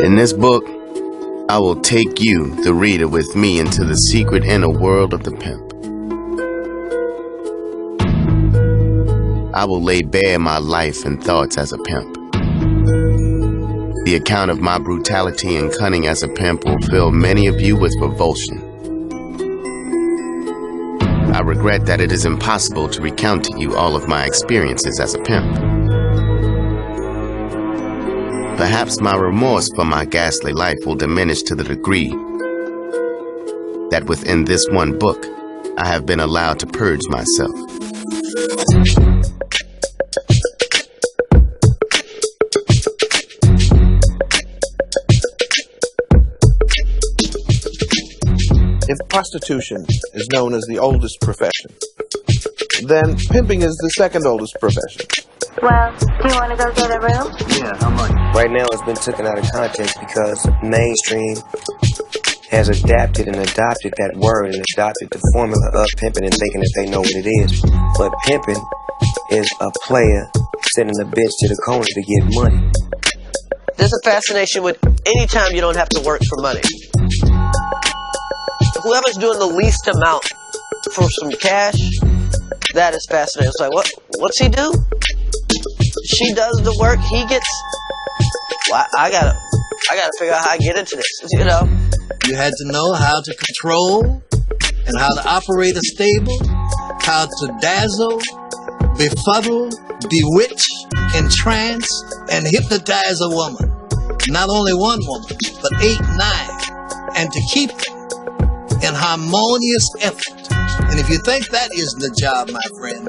In this book, I will take you, the reader, with me into the secret inner world of the pimp. I will lay bare my life and thoughts as a pimp. The account of my brutality and cunning as a pimp will fill many of you with revulsion. I regret that it is impossible to recount to you all of my experiences as a pimp. Perhaps my remorse for my ghastly life will diminish to the degree that within this one book, I have been allowed to purge myself. If prostitution is known as the oldest profession, then pimping is the second oldest profession. Well, do you want to go get a room? Yeah, how much? Right now it's been taken out of context because mainstream has adapted and adopted that word and adopted the formula of pimping and thinking that they know what it is. But pimping is a player sending a bitch to the corner to get money. There's a fascination with any time you don't have to work for money. Whoever's doing the least amount for some cash, that is fascinating. It's like, what's he do? She does the work, he gets. Well, I gotta figure out how I get into this. You know. You had to know how to control and how to operate a stable, how to dazzle, befuddle, bewitch, entrance, and hypnotize a woman. Not only one woman, but 8, 9, and to keep them in harmonious effort. And if you think that isn't the job, my friend,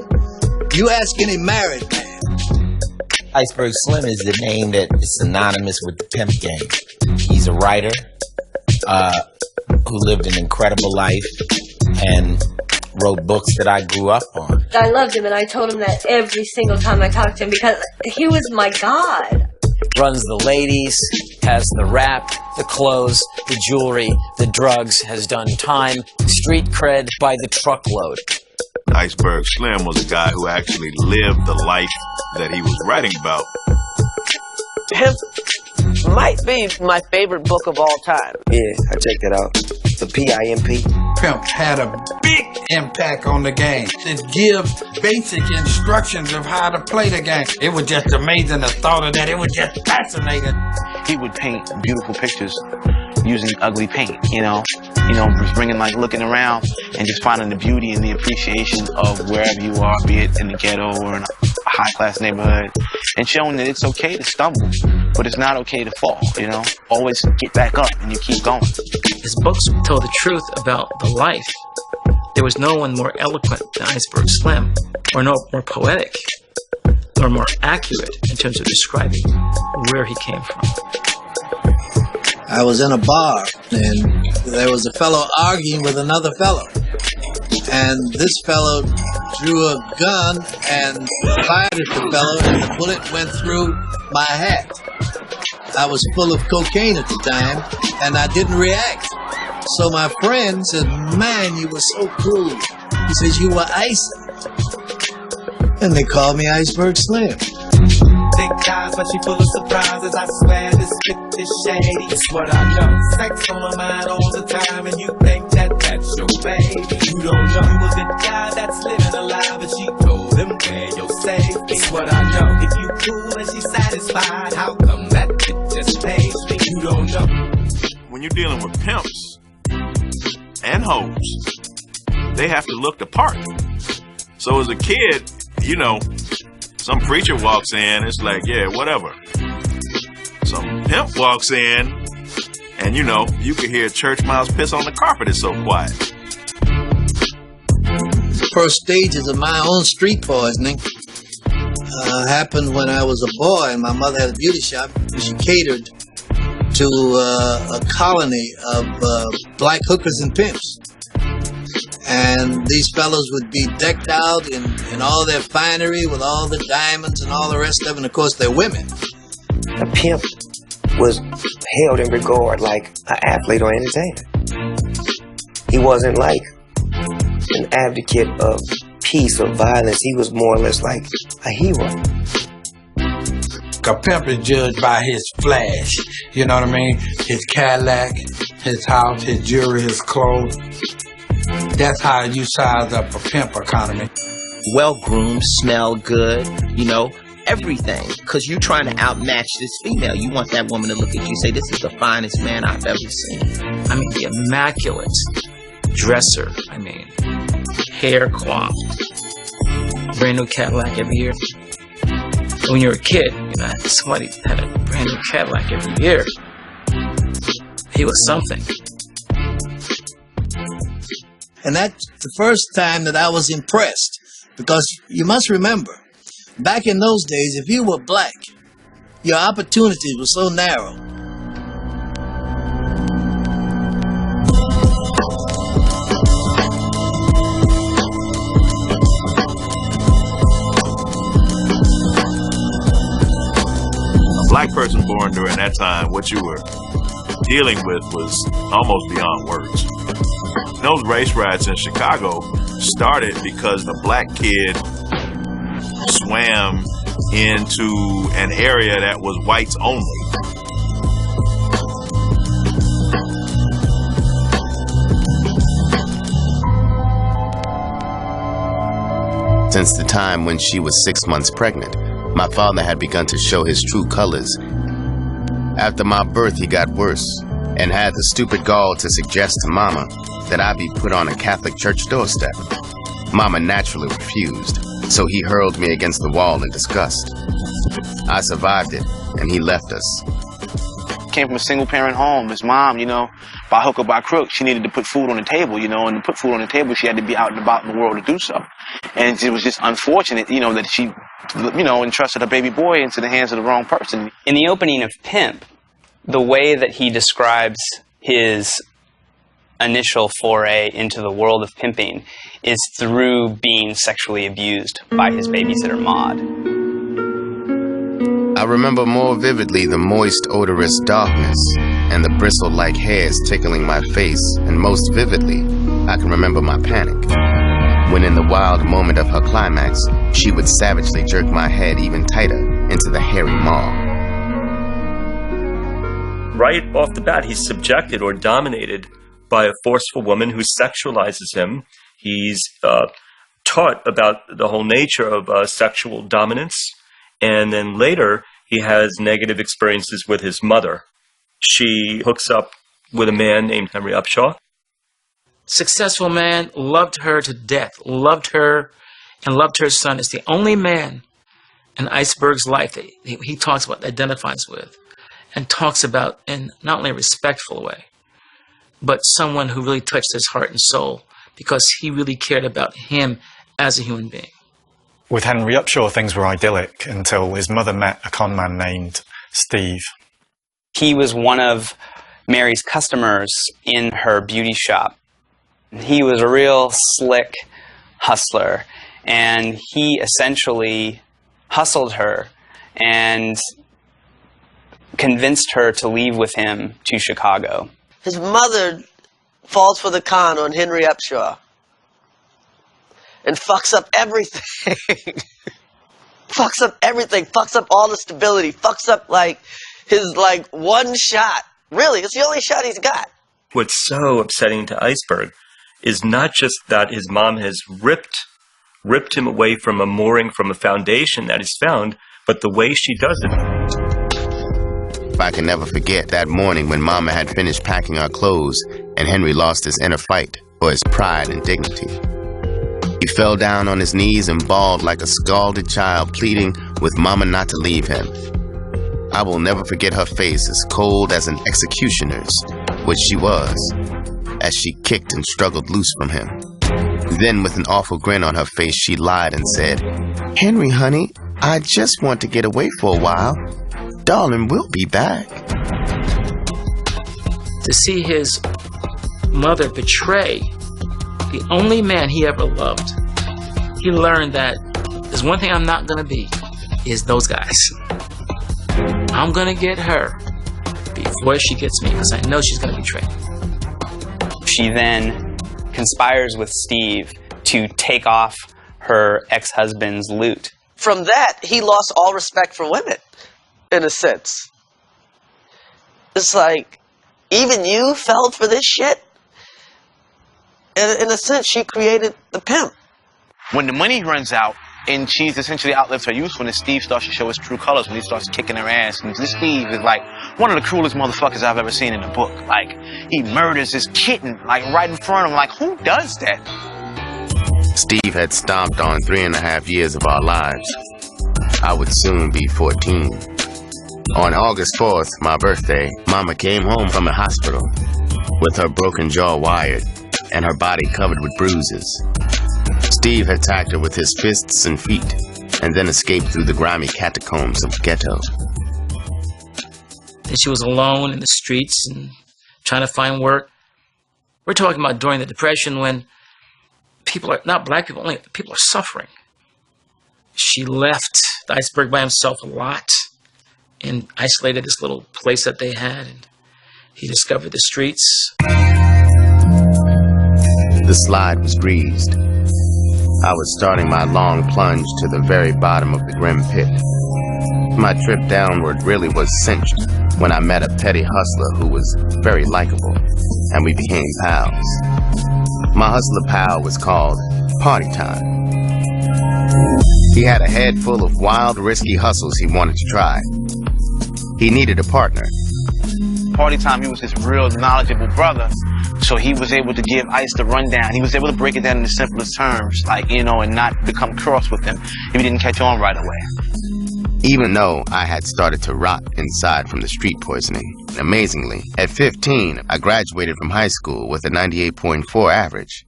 you ask any married man. Iceberg Slim is the name that is synonymous with the pimp game. He's a writer who lived an incredible life and wrote books that I grew up on. I loved him, and I told him that every single time I talked to him because he was my god. Runs the ladies, has the rap, the clothes, the jewelry, the drugs, has done time, street cred by the truckload. Iceberg Slim was a guy who actually lived the life that he was writing about. Pimp might be my favorite book of all time. Yeah, I take that out. The P-I-M-P. Pimp had a big impact on the game. It gives basic instructions of how to play the game. It was just amazing, the thought of that. It was just fascinating. He would paint beautiful pictures using ugly paint, you know, just bringing, like, looking around and just finding the beauty and the appreciation of wherever you are, be it in the ghetto or in a high-class neighborhood, and showing that it's okay to stumble, but it's not okay to fall, you know? Always get back up and you keep going. His books tell the truth about the life. There was no one more eloquent than Iceberg Slim, or no more poetic, or more accurate in terms of describing where he came from. I was in a bar, and there was a fellow arguing with another fellow. And this fellow drew a gun and fired at the fellow, and the bullet went through my hat. I was full of cocaine at the time, and I didn't react. So my friend said, "Man, you were so cool." He says, "You were icy." And they called me Iceberg Slim. Thick eyes, but she full of surprises. I swear this bitch is shady. It's what I know. Sex on my mind all the time, and you think that that's your baby. You don't know you a good guy that's living alive, and she told him where you're safe. It's what I know. If you cool and she's satisfied, how come that bitch just pays me? You don't know. When you're dealing with pimps and hoes, they have to look the part. So as a kid, you know, some preacher walks in, it's like, yeah, whatever. Some pimp walks in, and you know, you can hear church mouse piss on the carpet, it's so quiet. First stages of my own street poisoning happened when I was a boy, and my mother had a beauty shop. She catered to a colony of black hookers and pimps. And these fellows would be decked out in all their finery with all the diamonds and all the rest of it, and of course they're women. A pimp was held in regard like an athlete or entertainer. He wasn't like an advocate of peace or violence. He was more or less like a hero. A pimp is judged by his flash. You know what I mean? His Cadillac, his house, his jewelry, his clothes. That's how you size up a pimp economy. Well-groomed, smell good, you know, everything. Because you're trying to outmatch this female. You want that woman to look at you and say, this is the finest man I've ever seen. I mean, the immaculate dresser. I mean, hair coiffed. Brand new Cadillac every year. When you were a kid, you know, somebody had a brand new Cadillac every year. He was something. And that's the first time that I was impressed. Because you must remember, back in those days, if you were black, your opportunities were so narrow. A black person born during that time, what you were dealing with was almost beyond words. Those race riots in Chicago started because the black kid swam into an area that was whites only. Since the time when she was 6 months pregnant, my father had begun to show his true colors. After my birth, he got worse and had the stupid gall to suggest to Mama that I be put on a Catholic church doorstep. Mama naturally refused, so he hurled me against the wall in disgust. I survived it, and he left us. Came from a single-parent home. His mom, you know, by hook or by crook, she needed to put food on the table, you know, and to put food on the table, she had to be out and about in the world to do so. And it was just unfortunate, you know, that she, you know, entrusted her baby boy into the hands of the wrong person. In the opening of Pimp, the way that he describes his initial foray into the world of pimping is through being sexually abused by his babysitter Maud. I remember more vividly the moist, odorous darkness and the bristle-like hairs tickling my face, and most vividly, I can remember my panic, when in the wild moment of her climax, she would savagely jerk my head even tighter into the hairy maw. Right off the bat, he's subjected or dominated by a forceful woman who sexualizes him. He's taught about the whole nature of sexual dominance. And then later, he has negative experiences with his mother. She hooks up with a man named Henry Upshaw. Successful man, loved her to death, loved her and loved her son. It's the only man in Iceberg's life that he talks about, identifies with, and talks about in not only a respectful way, but someone who really touched his heart and soul because he really cared about him as a human being. With Henry Upshaw, things were idyllic until his mother met a con man named Steve. He was one of Mary's customers in her beauty shop. He was a real slick hustler, and he essentially hustled her and convinced her to leave with him to Chicago. His mother falls for the con on Henry Upshaw and fucks up everything. Fucks up everything. Fucks up all the stability. Fucks up like his one shot. Really, it's the only shot he's got. What's so upsetting to Iceberg is not just that his mom has ripped him away from a mooring, from a foundation that he's found, but the way she does it. I can never forget that morning when Mama had finished packing our clothes and Henry lost his inner fight for his pride and dignity. He fell down on his knees and bawled like a scalded child, pleading with Mama not to leave him. I will never forget her face, as cold as an executioner's, which she was, as she kicked and struggled loose from him. Then, with an awful grin on her face, she lied and said, "Henry, honey, I just want to get away for a while. Darling, we'll be back." To see his mother betray the only man he ever loved, he learned that there's one thing I'm not going to be, is those guys. I'm going to get her before she gets me, because I know she's going to betray me. She then conspires with Steve to take off her ex-husband's loot. From that, he lost all respect for women. in a sense. It's like, even you fell for this shit? In a sense, she created the pimp. When the money runs out, and she's essentially outlived her usefulness, Steve starts to show his true colors when he starts kicking her ass. And this Steve is like one of the cruelest motherfuckers I've ever seen in a book. Like, he murders his kitten, like, right in front of him. Like, who does that? Steve had stomped on 3.5 years of our lives. I would soon be 14. On August 4th, my birthday, Mama came home from the hospital with her broken jaw wired and her body covered with bruises. Steve attacked her with his fists and feet, and then escaped through the grimy catacombs of the ghetto. Then she was alone in the streets and trying to find work. We're talking about during the Depression when people are, not black people only, people are suffering. She left the Iceberg by himself a lot and isolated this little place that they had, and he discovered the streets. The slide was greased. I was starting my long plunge to the very bottom of the grim pit. My trip downward really was cinched when I met a petty hustler who was very likable, and we became pals. My hustler pal was called Party Time. He had a head full of wild, risky hustles he wanted to try. He needed a partner. Party Time, he was his real knowledgeable brother, so he was able to give Ice the rundown. He was able to break it down in the simplest terms, like, you know, and not become cross with him if he didn't catch on right away. Even though I had started to rot inside from the street poisoning, amazingly, at 15, I graduated from high school with a 98.4 average.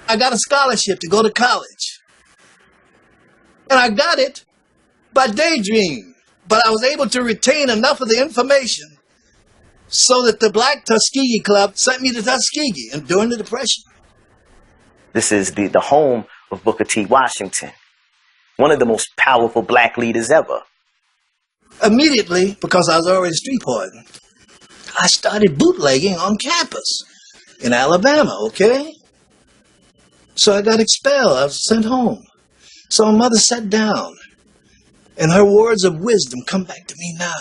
I got a scholarship to go to college. And I got it by daydream. But I was able to retain enough of the information so that the Black Tuskegee Club sent me to Tuskegee during the Depression. This is the home of Booker T. Washington, one of the most powerful black leaders ever. Immediately, because I was already street poison, I started bootlegging on campus in Alabama, okay? So I got expelled. I was sent home. So my mother sat down, and her words of wisdom come back to me now.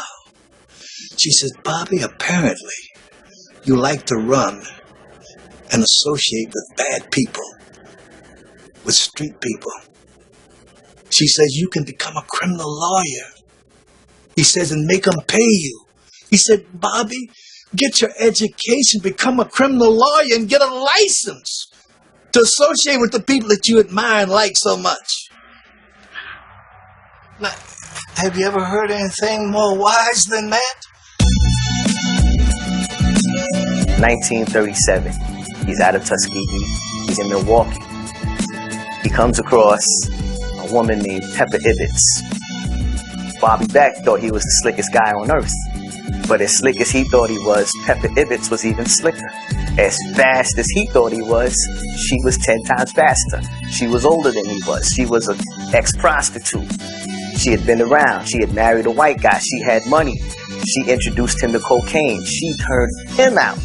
She says, Bobby, apparently you like to run and associate with bad people, with street people. She says, you can become a criminal lawyer. He says, and make them pay you. He said, Bobby, get your education, become a criminal lawyer, and get a license to associate with the people that you admire and like so much. Now, have you ever heard anything more wise than that? 1937. He's out of Tuskegee. He's in Milwaukee. He comes across a woman named Pepper Ibbets. Bobby Beck thought he was the slickest guy on earth. But as slick as he thought he was, Pepper Ibbets was even slicker. As fast as he thought he was, she was 10 times faster. She was older than he was. She was an ex-prostitute. She had been around. She had married a white guy. She had money. She introduced him to cocaine. She turned him out.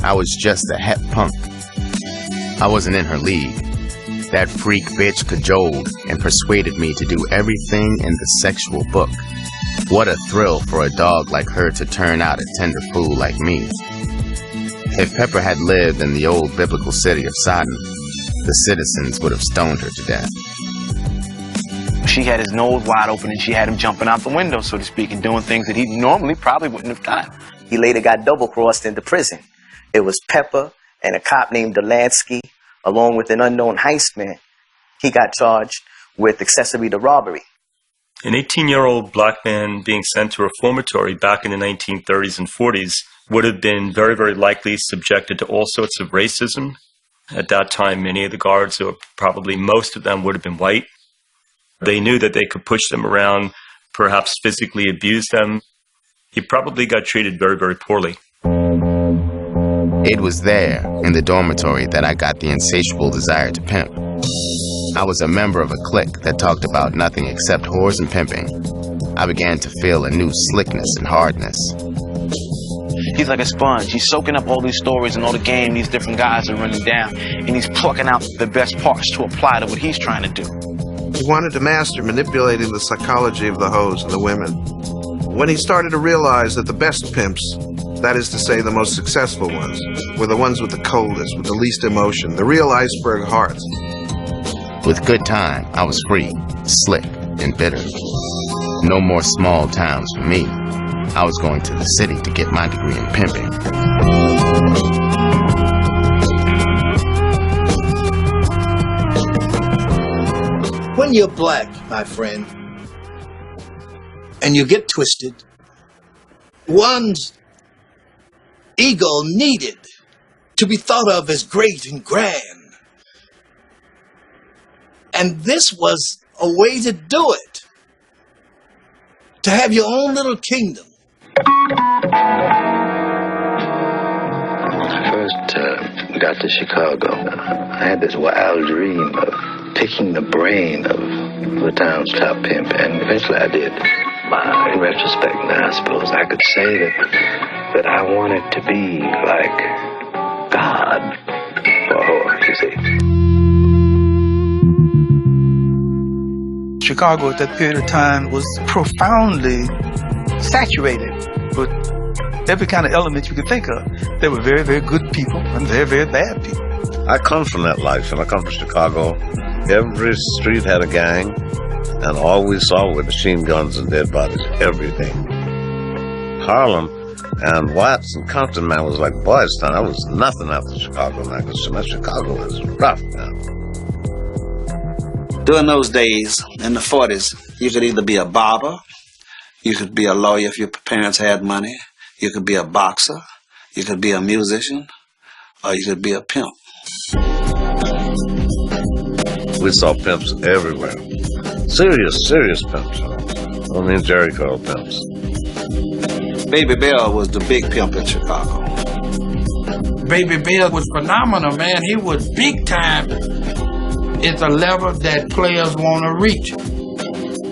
I was just a hep punk. I wasn't in her league. That freak bitch cajoled and persuaded me to do everything in the sexual book. What a thrill for a dog like her to turn out a tender fool like me. If Pepper had lived in the old biblical city of Sodom, the citizens would have stoned her to death. She had his nose wide open and she had him jumping out the window, so to speak, and doing things that he normally probably wouldn't have done. He later got double-crossed into prison. It was Pepper and a cop named Delansky, along with an unknown heistman. He got charged with accessory to robbery. An 18-year-old black man being sent to a reformatory back in the 1930s and 40s would have been very, very likely subjected to all sorts of racism. At that time, many of the guards, or probably most of them, would have been white. They knew that they could push them around, perhaps physically abuse them. He probably got treated very, very poorly. It was there, in the dormitory, that I got the insatiable desire to pimp. I was a member of a clique that talked about nothing except whores and pimping. I began to feel a new slickness and hardness. He's like a sponge. He's soaking up all these stories and all the game these different guys are running down, and he's plucking out the best parts to apply to what he's trying to do. He wanted to master manipulating the psychology of the hoes and the women. When he started to realize that the best pimps, that is to say the most successful ones, were the ones with the coldest, with the least emotion, the real iceberg hearts. With good time, I was free, slick, and bitter. No more small towns for me. I was going to the city to get my degree in pimping. When you're black, my friend, and you get twisted, one's ego needed to be thought of as great and grand. And this was a way to do it. To have your own little kingdom. When I first got to Chicago, I had this wild dream of picking the brain of the town's top pimp, and eventually I did. In retrospect, now I suppose I could say that I wanted to be like God for a whore, you see. Chicago at that period of time was profoundly saturated with every kind of element you could think of. There were very, very good people and very, very bad people. I come from that life, and I come from Chicago. Every street had a gang, and all we saw were machine guns and dead bodies, everything. Harlem and Watts and Compton, man, was like boys' town. I was nothing after Chicago, man, because Chicago is rough, man. During those days, in the 40s, you could either be a barber, you could be a lawyer if your parents had money, you could be a boxer, you could be a musician, or you could be a pimp. We saw pimps everywhere. Serious pimps. I don't mean Jerry Curl pimps. Baby Bell was the big pimp in Chicago. Baby Bell was phenomenal, man. He was big time. It's a level that players want to reach.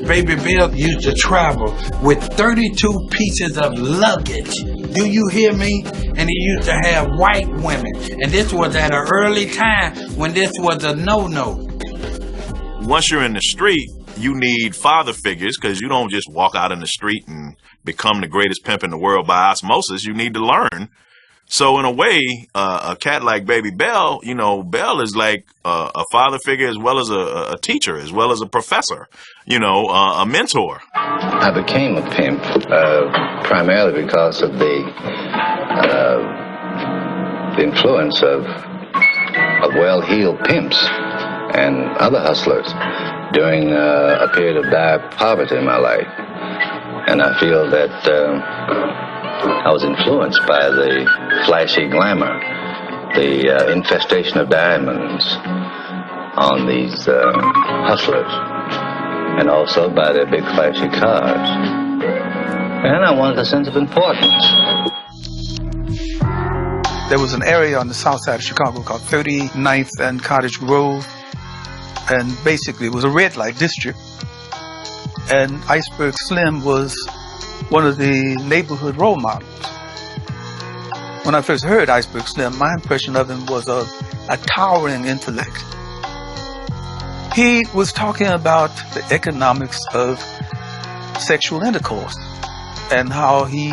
Baby Bell used to travel with 32 pieces of luggage. Do you hear me? And he used to have white women. And this was at an early time when this was a no-no. Once you're in the street, you need father figures, because you don't just walk out in the street and become the greatest pimp in the world by osmosis. You need to learn. So in a way, a cat like Baby Bell, you know, Bell is like a father figure as well as a teacher, as well as a professor, you know, a mentor. I became a pimp primarily because of the influence of well-heeled pimps and other hustlers during a period of dire poverty in my life. And I feel that I was influenced by the flashy glamour, the infestation of diamonds on these hustlers, and also by their big flashy cars. And I wanted a sense of importance. There was an area on the south side of Chicago called 39th and Cottage Grove, and basically it was a red light district. And Iceberg Slim was one of the neighborhood role models. When I first heard Iceberg Slim, my impression of him was of a towering intellect. He was talking about the economics of sexual intercourse and how he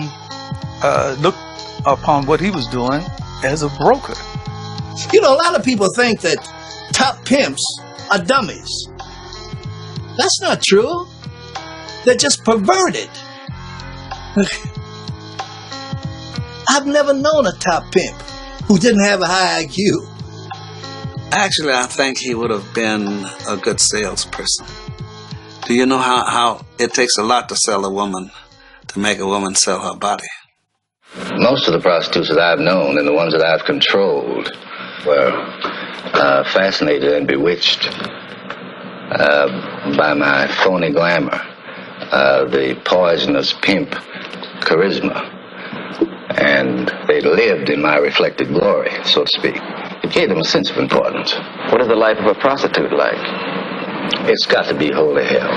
looked upon what he was doing as a broker. You know, a lot of people think that top pimps are dummies. That's not true. They're just perverted. I've never known a top pimp who didn't have a high IQ. Actually, I think he would have been a good salesperson. Do you know how it takes a lot to sell a woman, to make a woman sell her body? Most of the prostitutes that I've known and the ones that I've controlled were fascinated and bewitched by my phony glamour, the poisonous pimp charisma, and they lived in my reflected glory, so to speak. It gave them a sense of importance. What is the life of a prostitute like? It's got to be holy hell.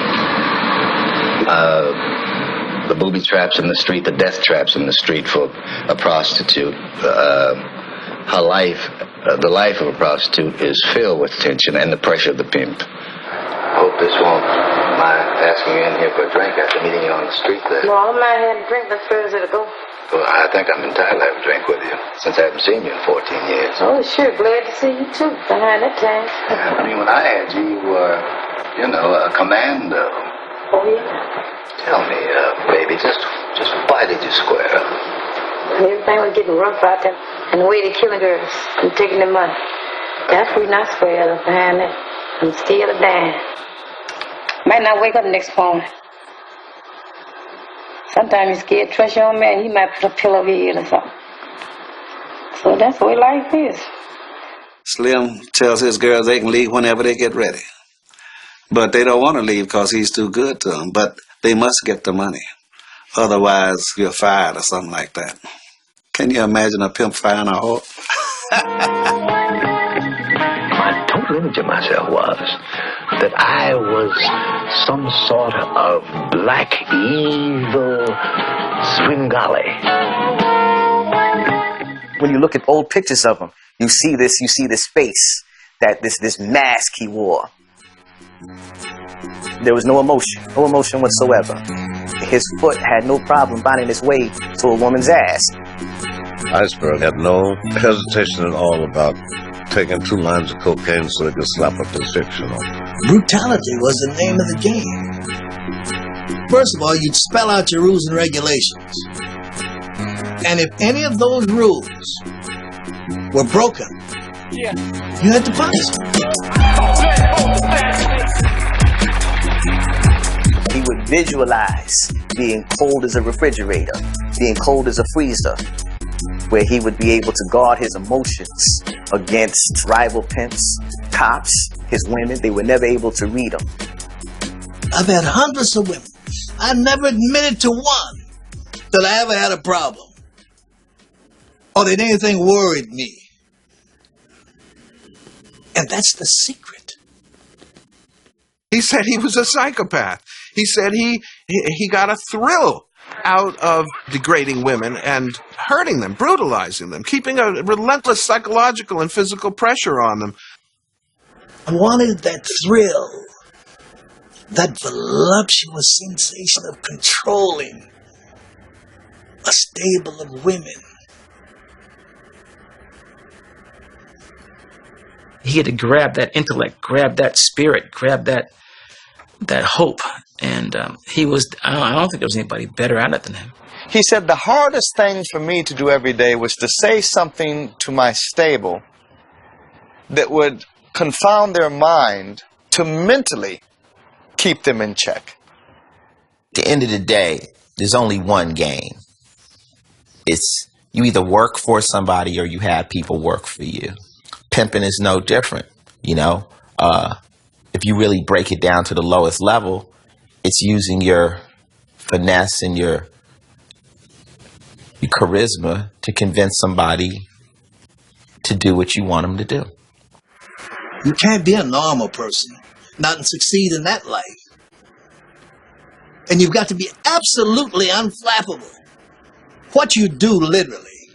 The booby traps in the street, the death traps in the street for a prostitute. Her life, the life of a prostitute is filled with tension and the pressure of the pimp. Hope just won't mind asking you in here for a drink after meeting you on the street there. No, I don't mind having a drink, but where is it to go? Well, I think I'm entitled to have a drink with you, since I haven't seen you in 14 years. Oh, sure. Glad to see you, too, behind that time. I mean, when I had you, you were, you know, a commando. Oh, yeah? Tell me, baby, just why did you square up? Everything was getting rough out there, and the way they're killing girls and taking their money. That's the reason I squared up behind that. I'm still a dime. Might not wake up next morning. Sometimes you're scared to trust your own man. He might put a pill over your ear or something. So that's the way life is. Slim tells his girls they can leave whenever they get ready. But they don't want to leave because he's too good to them. But they must get the money. Otherwise, you're fired or something like that. Can you imagine a pimp firing a whore? My total image of myself was that I was some sort of black, evil Swingali. When you look at old pictures of him, you see this face, this mask he wore. There was no emotion whatsoever. His foot had no problem finding its way to a woman's ass. Iceberg had no hesitation at all about taking 2 lines of cocaine so they could slap a prescription on. Brutality was the name of the game. First of all, you'd spell out your rules and regulations. And if any of those rules were broken, you had to punish them. He would visualize being cold as a refrigerator, being cold as a freezer, where he would be able to guard his emotions against rival pimps, cops, his women. They were never able to read him. I've had hundreds of women. I never admitted to one that I ever had a problem or that anything worried me. And that's the secret. He said he was a psychopath. He said he got a thrill out of degrading women and hurting them, brutalizing them, keeping a relentless psychological and physical pressure on them. I wanted that thrill, that voluptuous sensation of controlling a stable of women. He had to grab that intellect, grab that spirit, grab that hope. And he was, I don't think there was anybody better at it than him. He said the hardest thing for me to do every day was to say something to my stable that would confound their mind to mentally keep them in check. At the end of the day, there's only one game. It's you either work for somebody or you have people work for you. Pimping is no different, you know. If you really break it down to the lowest level, it's using your finesse and your charisma to convince somebody to do what you want them to do. You can't be a normal person, not and succeed in that life. And you've got to be absolutely unflappable. What you do, literally,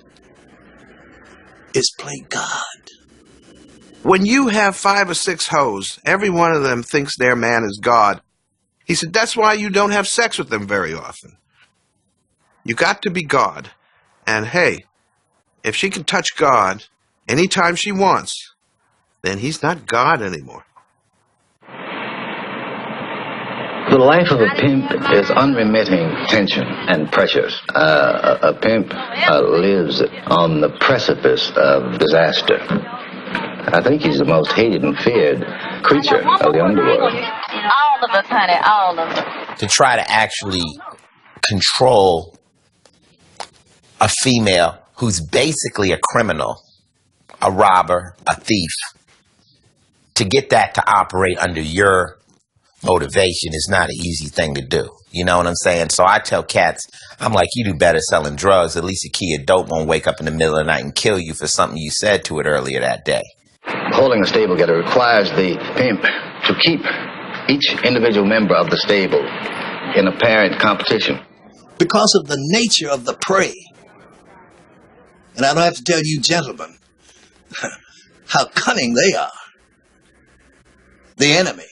is play God. When you have 5 or 6 hoes, every one of them thinks their man is God. He said, that's why you don't have sex with them very often. You got to be God. And hey, if she can touch God anytime she wants, then he's not God anymore. The life of a pimp is unremitting tension and pressures. A pimp lives on the precipice of disaster. I think he's the most hated and feared creature of the underworld. All of us, honey, all of us. To try to actually control a female who's basically a criminal, a robber, a thief, to get that to operate under your motivation is not an easy thing to do. You know what I'm saying? So I tell cats, I'm like, you do better selling drugs. At least a key of dope won't wake up in the middle of the night and kill you for something you said to it earlier that day. Holding a stable getter requires the pimp to keep each individual member of the stable in apparent competition. Because of the nature of the prey. And I don't have to tell you gentlemen how cunning they are. The enemy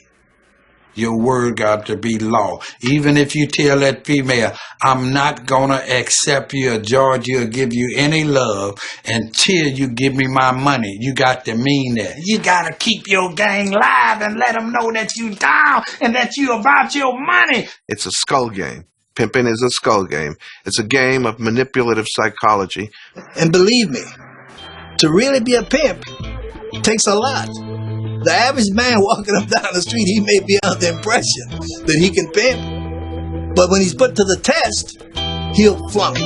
your word got to be law. Even if you tell that female, I'm not gonna accept you or George you or give you any love until you give me my money, you got to mean that. You gotta keep your gang live and let them know that you down and that you about your money. It's a skull game. Pimping is a skull game. It's a game of manipulative psychology. And believe me, to really be a pimp takes a lot. The average man walking up down the street, he may be under the impression that he can pimp, but when he's put to the test, he'll flunk.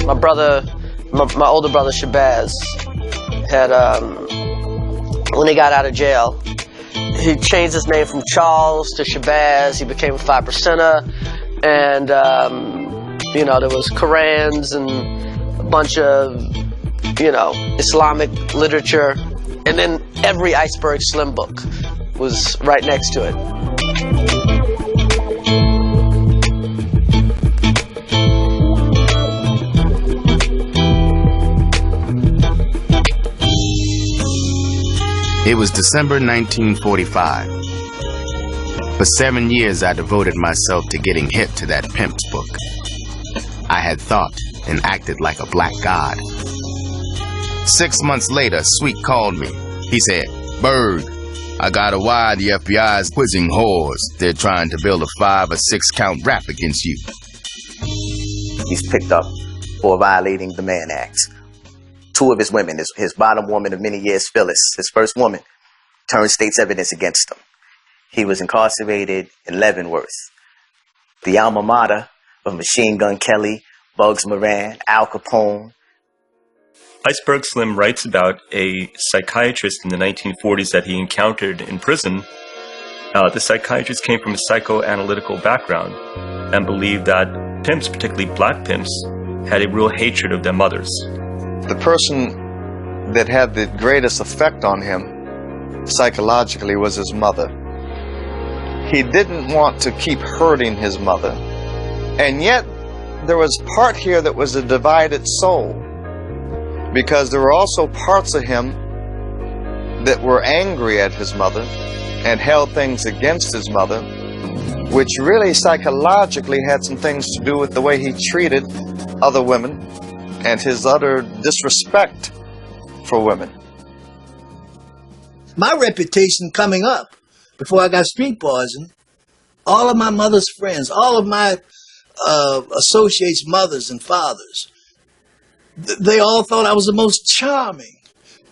My brother, my older brother Shabazz, had when he got out of jail, he changed his name from Charles to Shabazz. He became a 5%er, and you know, there was Qurans and a bunch of, you know, Islamic literature, and then every Iceberg Slim book was right next to it. It was December 1945. For 7 years, I devoted myself to getting hip to that pimp's book. I had thought and acted like a black god. 6 months later, Sweet called me. He said, "Berg, I got a wire the FBI is quizzing whores. They're trying to build a 5 or 6 count rap against you." He's picked up for violating the Mann Act. 2 of his women, his bottom woman of many years, Phyllis, his first woman, turned state's evidence against him. He was incarcerated in Leavenworth, the alma mater of Machine Gun Kelly, Bugs Moran, Al Capone. Iceberg Slim writes about a psychiatrist in the 1940s that he encountered in prison. The psychiatrist came from a psychoanalytical background and believed that pimps, particularly black pimps, had a real hatred of their mothers. The person that had the greatest effect on him psychologically was his mother. He didn't want to keep hurting his mother. And yet, there was part here that was a divided soul, because there were also parts of him that were angry at his mother and held things against his mother, which really psychologically had some things to do with the way he treated other women and his utter disrespect for women. My reputation coming up, before I got street poison, all of my mother's friends, all of my associates' mothers and fathers, they all thought I was the most charming,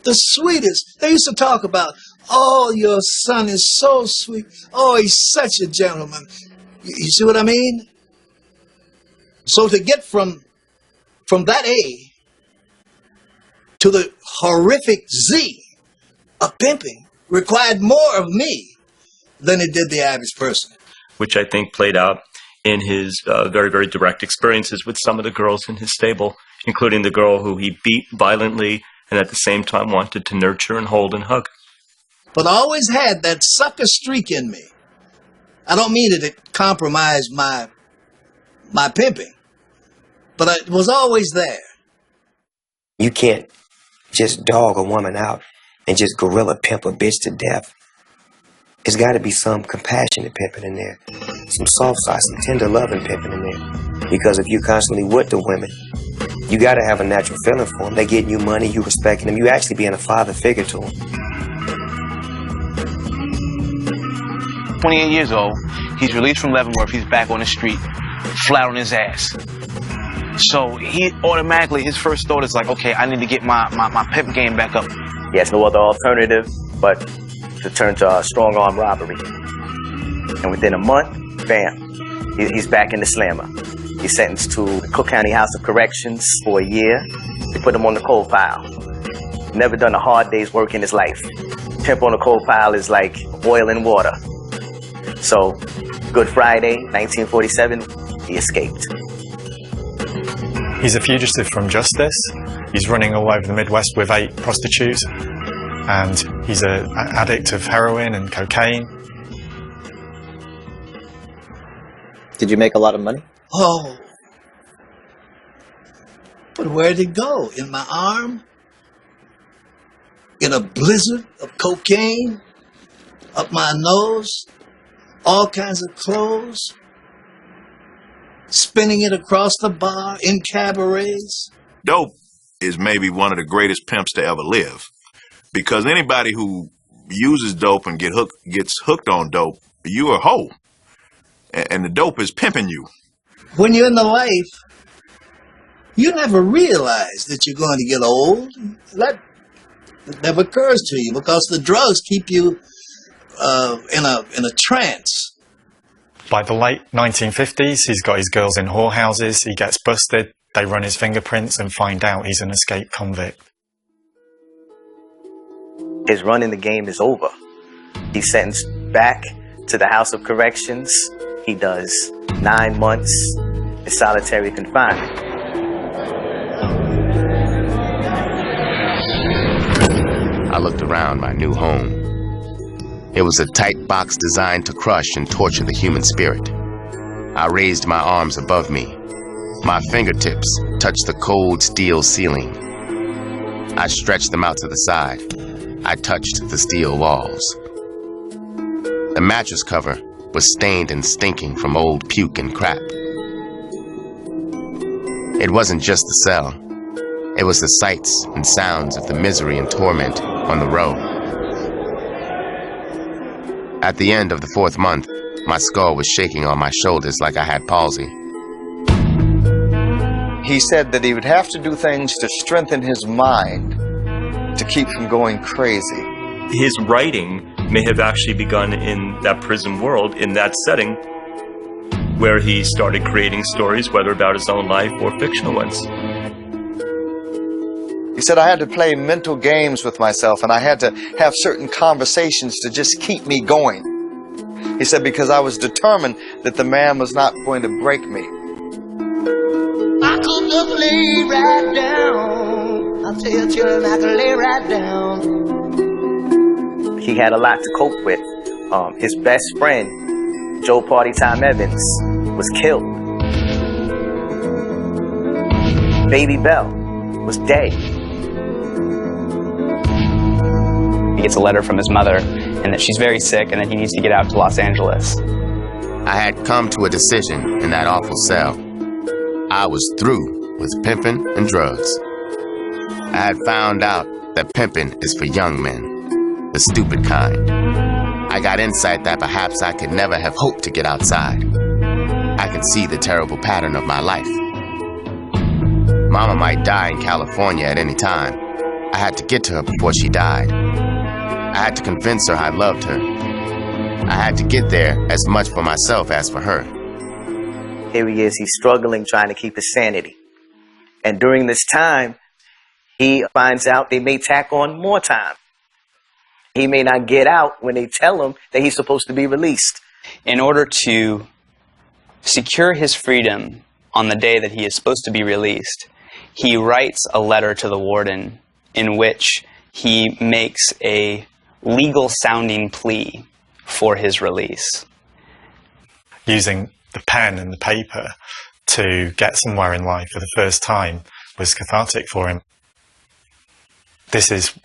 the sweetest. They used to talk about, "Oh, your son is so sweet. Oh, he's such a gentleman." You see what I mean? So to get from that A to the horrific Z of pimping required more of me than it did the average person. Which I think played out in his very, very direct experiences with some of the girls in his stable, including the girl who he beat violently and at the same time wanted to nurture and hold and hug. But I always had that sucker streak in me. I don't mean that it compromised my pimping, but it was always there. You can't just dog a woman out and just gorilla pimp a bitch to death. There's got to be some compassionate pimping in there, some soft side, some tender loving pimping in there. Because if you're constantly with the women, you got to have a natural feeling for them. They're getting you money, you respecting them, you actually being a father figure to them. 28 years old, he's released from Leavenworth, he's back on the street, flat on his ass. So he automatically, his first thought is like, okay, I need to get my pimp game back up. He has no other alternative but to turn to strong arm robbery. And within a month, bam, he's back in the slammer. He's sentenced to the Cook County House of Corrections for a year. They put him on the coal pile. Never done a hard day's work in his life. Pimp on the coal pile is like oil and water. So, Good Friday, 1947, he escaped. He's a fugitive from justice. He's running all over the Midwest with 8 prostitutes. And he's an addict of heroin and cocaine. Did you make a lot of money? Oh, But where'd it go? In my arm? In a blizzard of cocaine? Up my nose? All kinds of clothes? Spinning it across the bar in cabarets? Dope is maybe one of the greatest pimps to ever live. Because anybody who uses dope and gets hooked on dope, you're a hoe. And the dope is pimping you. When you're in the life, you never realize that you're going to get old. That never occurs to you because the drugs keep you in a trance. By the late 1950s, he's got his girls in whorehouses, he gets busted, they run his fingerprints and find out he's an escaped convict. His run in the game is over. He's sentenced back to the House of Corrections. He does 9 months in solitary confinement. I looked around my new home. It was a tight box designed to crush and torture the human spirit. I raised my arms above me. My fingertips touched the cold steel ceiling. I stretched them out to the side. I touched the steel walls. The mattress cover was stained and stinking from old puke and crap. It wasn't just the cell. It was the sights and sounds of the misery and torment on the row. At the end of the 4th month, my skull was shaking on my shoulders like I had palsy. He said that he would have to do things to strengthen his mind to keep from going crazy. His writing may have actually begun in that prison world, in that setting, where he started creating stories, whether about his own life or fictional ones. He said I had to play mental games with myself and I had to have certain conversations to just keep me going. He said because I was determined that the man was not going to break me. I could just lay right down. I tell children I could lay right down. He had a lot to cope with. His best friend, Joe Party Time Evans, was killed. Baby Bell was dead. He gets a letter from his mother and that she's very sick and that he needs to get out to Los Angeles. I had come to a decision in that awful cell. I was through with pimping and drugs. I had found out that pimping is for young men, the stupid kind. I got insight that perhaps I could never have hoped to get outside. I could see the terrible pattern of my life. Mama might die in California at any time. I had to get to her before she died. I had to convince her I loved her. I had to get there as much for myself as for her. Here he is, he's struggling, trying to keep his sanity. And during this time, he finds out they may tack on more time. He may not get out when they tell him that he's supposed to be released. In order to secure his freedom on the day that he is supposed to be released, he writes a letter to the warden in which he makes a legal-sounding plea for his release. Using the pen and the paper to get somewhere in life for the first time was cathartic for him. This is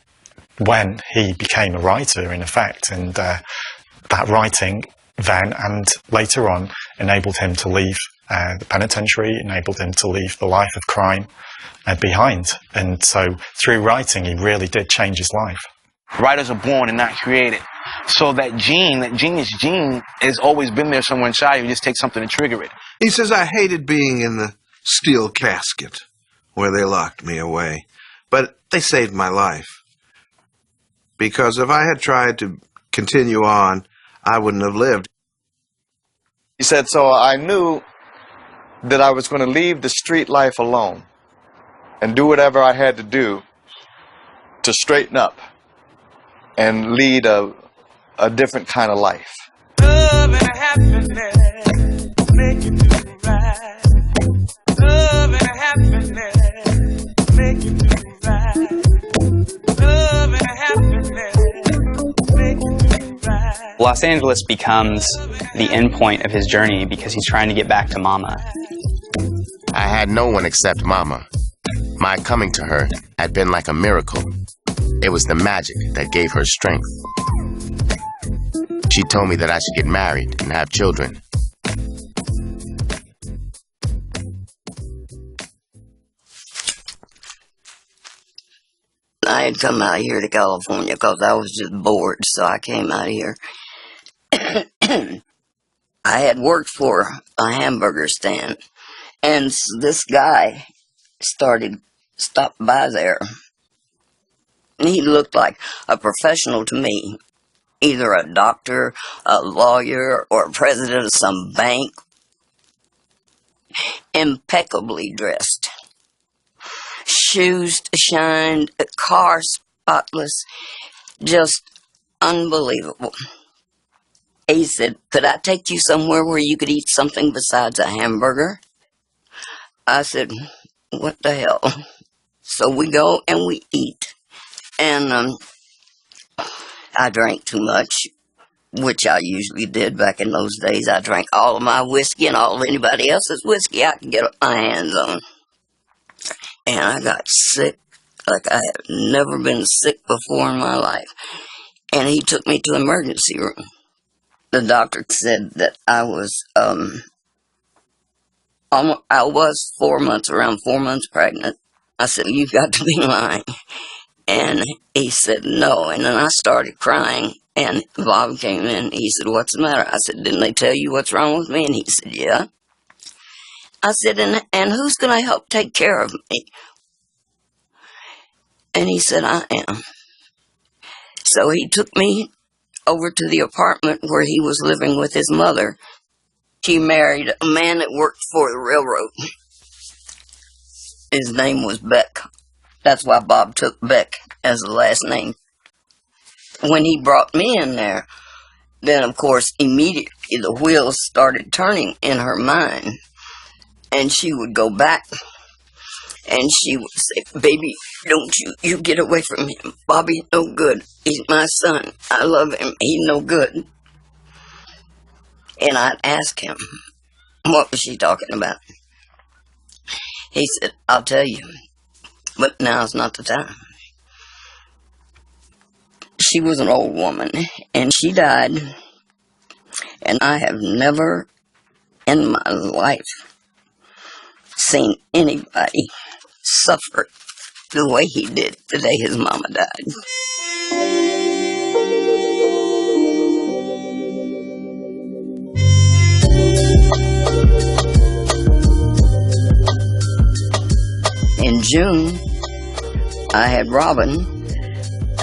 when he became a writer, in effect, and that writing then and later on enabled him to leave the penitentiary, enabled him to leave the life of crime behind. And so through writing, he really did change his life. Writers are born and not created. So that gene, that genius gene, has always been there somewhere inside you. You just take something to trigger it. He says, I hated being in the steel casket where they locked me away. But they saved my life. Because if I had tried to continue on, I wouldn't have lived. He said, so I knew that I was going to leave the street life alone and do whatever I had to do to straighten up and lead a different kind of life. Love and happiness make you do right. Love and happiness make you do right. Love and happiness make you do right. Los Angeles becomes the end point of his journey because he's trying to get back to Mama. I had no one except Mama. My coming to her had been like a miracle. It was the magic that gave her strength. She told me that I should get married and have children. I had come out here to California because I was just bored, so I came out here. I had worked for a hamburger stand, and this guy stopped by there. He looked like a professional to me, either a doctor, a lawyer, or a president of some bank, impeccably dressed. Shoes shined, car spotless, just unbelievable. He said, "Could I take you somewhere where you could eat something besides a hamburger?" I said, "What the hell?" So we go and we eat. And I drank too much, which I usually did back in those days. I drank all of my whiskey and all of anybody else's whiskey I could get my hands on. And I got sick like I had never been sick before in my life. And he took me to the emergency room. The doctor said that I was 4 months, around 4 months pregnant. I said, "You've got to be lying." And he said, "No." And then I started crying. And Bob came in. He said, "What's the matter?" I said, "Didn't they tell you what's wrong with me?" And he said, "Yeah." I said, and who's going to help take care of me?" And he said, "I am." So he took me over to the apartment where he was living with his mother. She married a man that worked for the railroad. His name was Beck. That's why Bob took Beck as the last name. When he brought me in there, then of course immediately the wheels started turning in her mind. And she would go back and she would say, "Baby, don't you get away from him. Bobby's no good. He's my son. I love him. He's no good." And I'd ask him, what was she talking about? He said, "I'll tell you, but now's not the time." She was an old woman, and she died, and I have never in my life seen anybody suffer the way he did the day his mama died. In June, I had Robin,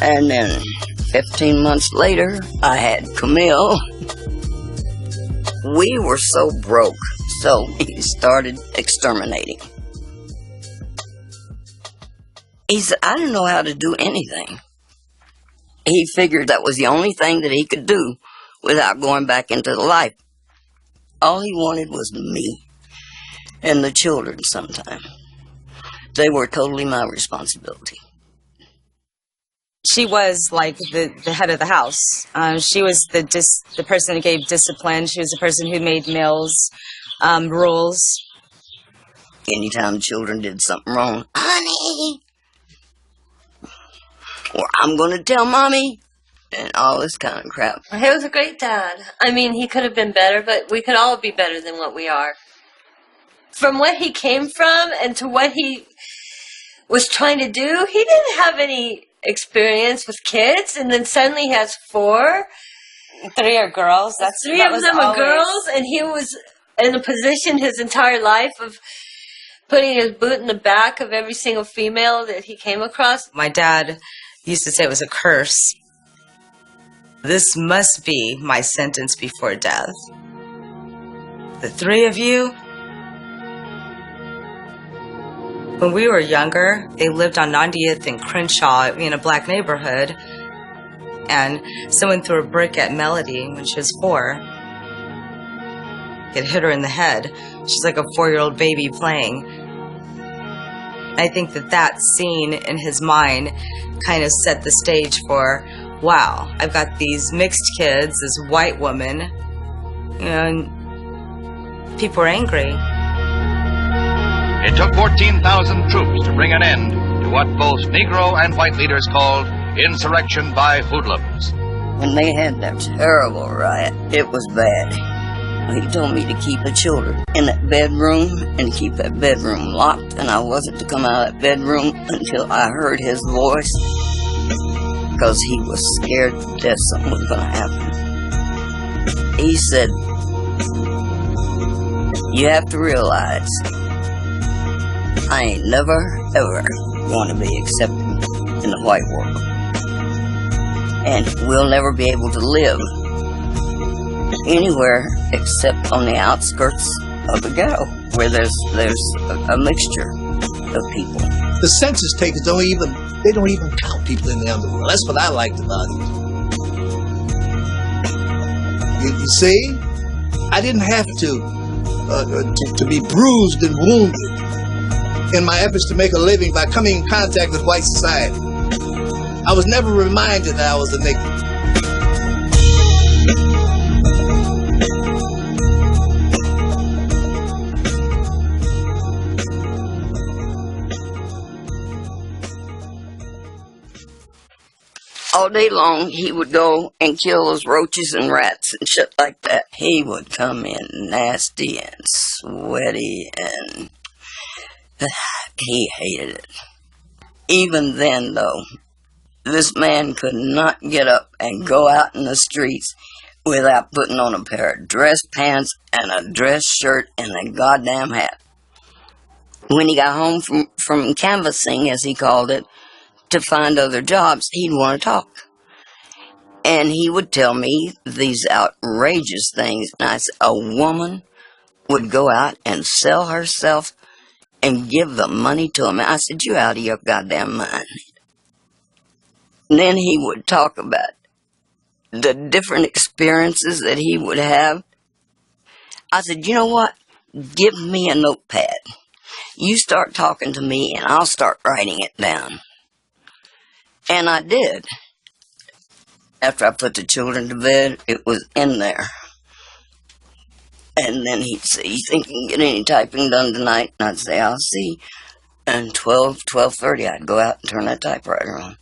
and then 15 months later, I had Camille. We were so broke, so he started exterminating. He said, "I didn't know how to do anything." He figured that was the only thing that he could do without going back into the life. All he wanted was me and the children sometime. They were totally my responsibility. She was like the head of the house. She was the person who gave discipline. She was the person who made meals, rules. Anytime children did something wrong, "Honey," or "I'm going to tell Mommy," and all this kind of crap. He was a great dad. I mean, he could have been better, but we could all be better than what we are. From what he came from and to what he was trying to do, he didn't have any experience with kids, and then suddenly he has 4. 3 are girls. Three of them are girls, and he was in a position his entire life of putting his boot in the back of every single female that he came across. My dad used to say it was a curse. This must be my sentence before death. The 3 of you. When we were younger, they lived on 90th and Crenshaw in a black neighborhood, and someone threw a brick at Melody when she was 4. It hit her in the head. She's like a 4-year-old baby playing. I think that scene in his mind kind of set the stage for, wow, I've got these mixed kids, this white woman, and people are angry. It took 14,000 troops to bring an end to what both Negro and white leaders called insurrection by hoodlums. When they had that terrible riot, it was bad. He told me to keep the children in that bedroom and keep that bedroom locked, and I wasn't to come out of that bedroom until I heard his voice, because he was scared to death something was going to happen. He said, "You have to realize I ain't never, ever going to be accepted in the white world. And we'll never be able to live anywhere except on the outskirts of the ghetto, where there's a mixture of people." The census takers don't even count people in the underworld. That's what I liked about it. You see, I didn't have to be bruised and wounded in my efforts to make a living by coming in contact with white society. I was never reminded that I was a nigger. All day long, he would go and kill those roaches and rats and shit like that. He would come in nasty and sweaty, and he hated it. Even then, though, this man could not get up and go out in the streets without putting on a pair of dress pants and a dress shirt and a goddamn hat. When he got home from canvassing, as he called it, to find other jobs, he'd want to talk. And he would tell me these outrageous things. And I said, a woman would go out and sell herself and give the money to him. And I said, you out of your goddamn mind. And then he would talk about the different experiences that he would have. I said, you know what? Give me a notepad. You start talking to me and I'll start writing it down. And I did. After I put the children to bed, it was in there. And then he'd say, you think you can get any typing done tonight? And I'd say, I'll see. And 12:30, I'd go out and turn that typewriter on.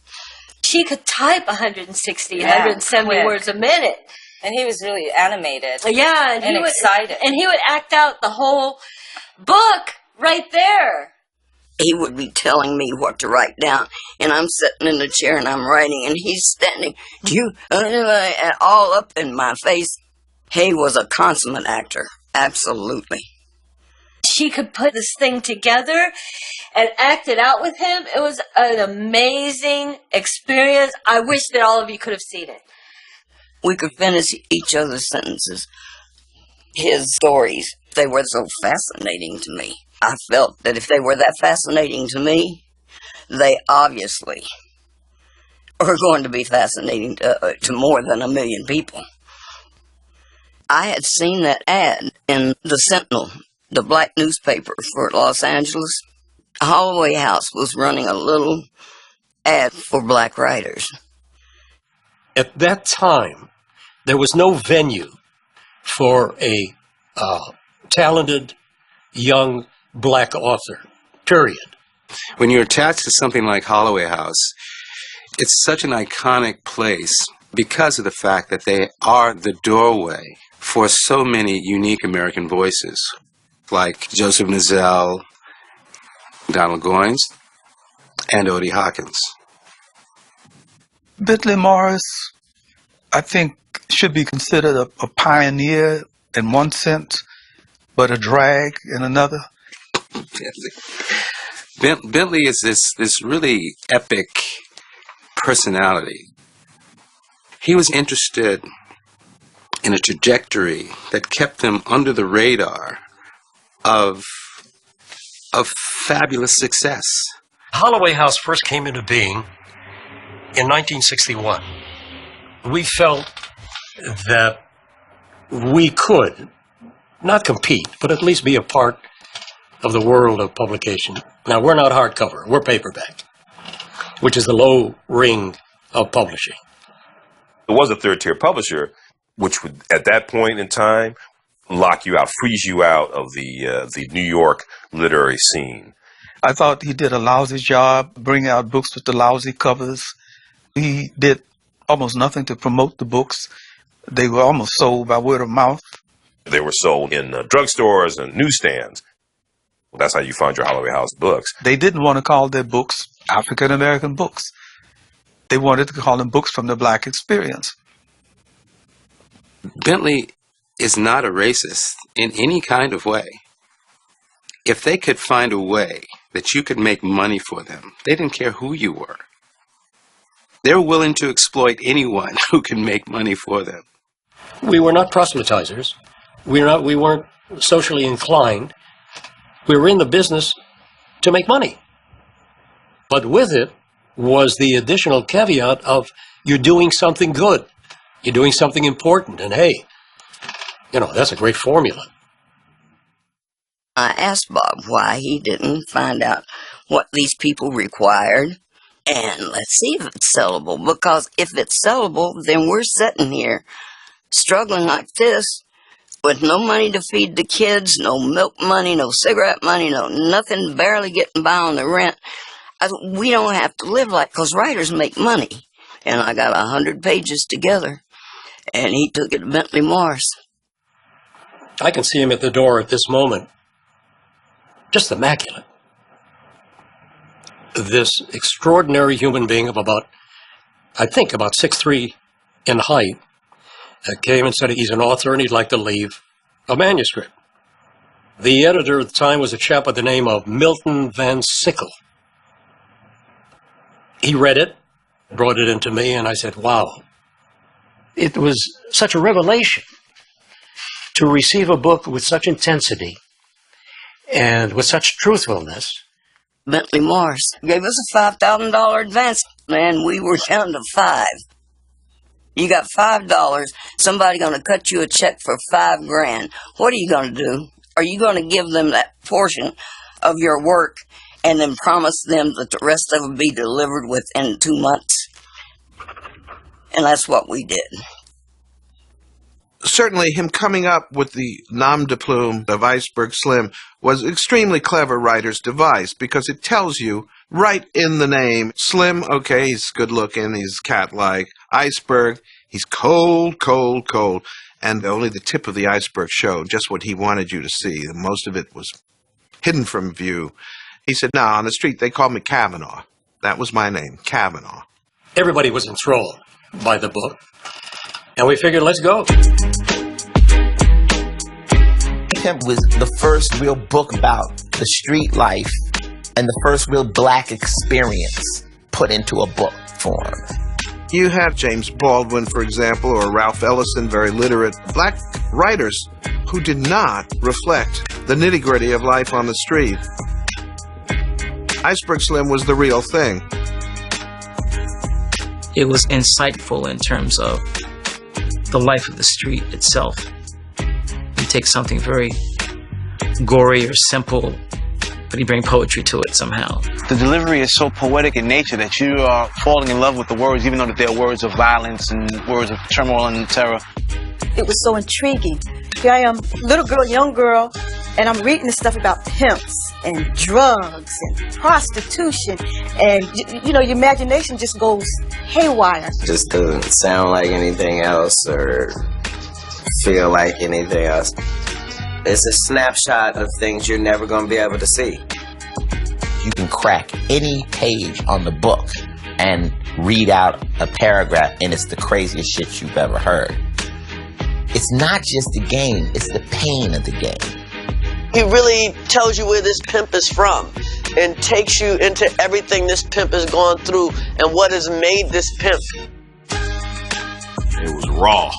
She could type 160, Yeah, 170 quick. words a minute. And he was really animated. Yeah, and he excited. And he would act out the whole book right there. He would be telling me what to write down, and I'm sitting in the chair and I'm writing, and he's standing, all up in my face. He was a consummate actor, absolutely. She could put this thing together and act it out with him. It was an amazing experience. I wish that all of you could have seen it. We could finish each other's sentences. His stories, they were so fascinating to me. I felt that if they were that fascinating to me, they obviously are going to be fascinating to more than 1 million people. I had seen that ad in the Sentinel, the black newspaper for Los Angeles. Holloway House was running a little ad for black writers. At that time, there was no venue for a talented young black author, period. When you're attached to something like Holloway House, it's such an iconic place because of the fact that they are the doorway for so many unique American voices, like Joseph Nizzell, Donald Goines, and Odie Hawkins. Bentley Morris, I think, should be considered a pioneer in one sense, but a drag in another. Bentley is this really epic personality. He was interested in a trajectory that kept him under the radar of fabulous success. Holloway House first came into being in 1961. We felt that we could not compete, but at least be a part of the world of publication. Now, we're not hardcover, we're paperback, which is the low ring of publishing. It was a third-tier publisher, which would, at that point in time, lock you out, freeze you out of the New York literary scene? I thought he did a lousy job bringing out books with the lousy covers. He did almost nothing to promote the books. They were almost sold by word of mouth. They were sold in drugstores and newsstands. Well, that's how you find your Holloway House books. They didn't want to call their books African American books. They wanted to call them books from the black experience. Bentley is not a racist in any kind of way. If they could find a way that you could make money for them, they didn't care who you were. They're willing to exploit anyone who can make money for them. We were not proselytizers. We weren't socially inclined. We were in the business to make money. But with it was the additional caveat of you're doing something good. You're doing something important. And hey, that's a great formula. I asked Bob why he didn't find out what these people required. And let's see if it's sellable. Because if it's sellable, then we're sitting here struggling like this with no money to feed the kids, no milk money, no cigarette money, no nothing, barely getting by on the rent. We don't have to live like, because writers make money. And I got 100 pages together, and he took it to Bentley Morris. I can see him at the door at this moment. Just immaculate. This extraordinary human being of about 6'3" in height, came and said he's an author and he'd like to leave a manuscript. The editor at the time was a chap by the name of Milton Van Sickle. He read it, brought it into me, and I said, wow. It was such a revelation to receive a book with such intensity and with such truthfulness. Bentley Morris gave us a $5,000 advance, and we were down to $5. You got $5, somebody going to cut you a check for $5,000. What are you going to do? Are you going to give them that portion of your work and then promise them that the rest of it will be delivered within 2 months? And that's what we did. Certainly, him coming up with the nom de plume of Iceberg Slim was an extremely clever writer's device, because it tells you right in the name, Slim, okay, he's good-looking, he's cat-like. Iceberg, he's cold, cold, cold. And only the tip of the iceberg showed just what he wanted you to see. Most of it was hidden from view. He said, "No, on the street they called me Kavanaugh. That was my name, Kavanaugh." Everybody was enthralled by the book, and we figured, let's go. Pimp was the first real book about the street life and the first real black experience put into a book form. You have James Baldwin, for example, or Ralph Ellison, very literate black writers who did not reflect the nitty-gritty of life on the street. Iceberg Slim was the real thing. It was insightful in terms of the life of the street itself. You take something very gory or simple, but you bring poetry to it somehow. The delivery is so poetic in nature that you are falling in love with the words, even though that they're words of violence and words of turmoil and terror. It was so intriguing. Here I am, little girl, young girl, and I'm reading this stuff about pimps and drugs and prostitution, and your imagination just goes haywire. Just doesn't sound like anything else or feel like anything else. It's a snapshot of things you're never going to be able to see. You can crack any page on the book and read out a paragraph, and it's the craziest shit you've ever heard. It's not just the game, it's the pain of the game. He really tells you where this pimp is from and takes you into everything this pimp has gone through and what has made this pimp. It was raw.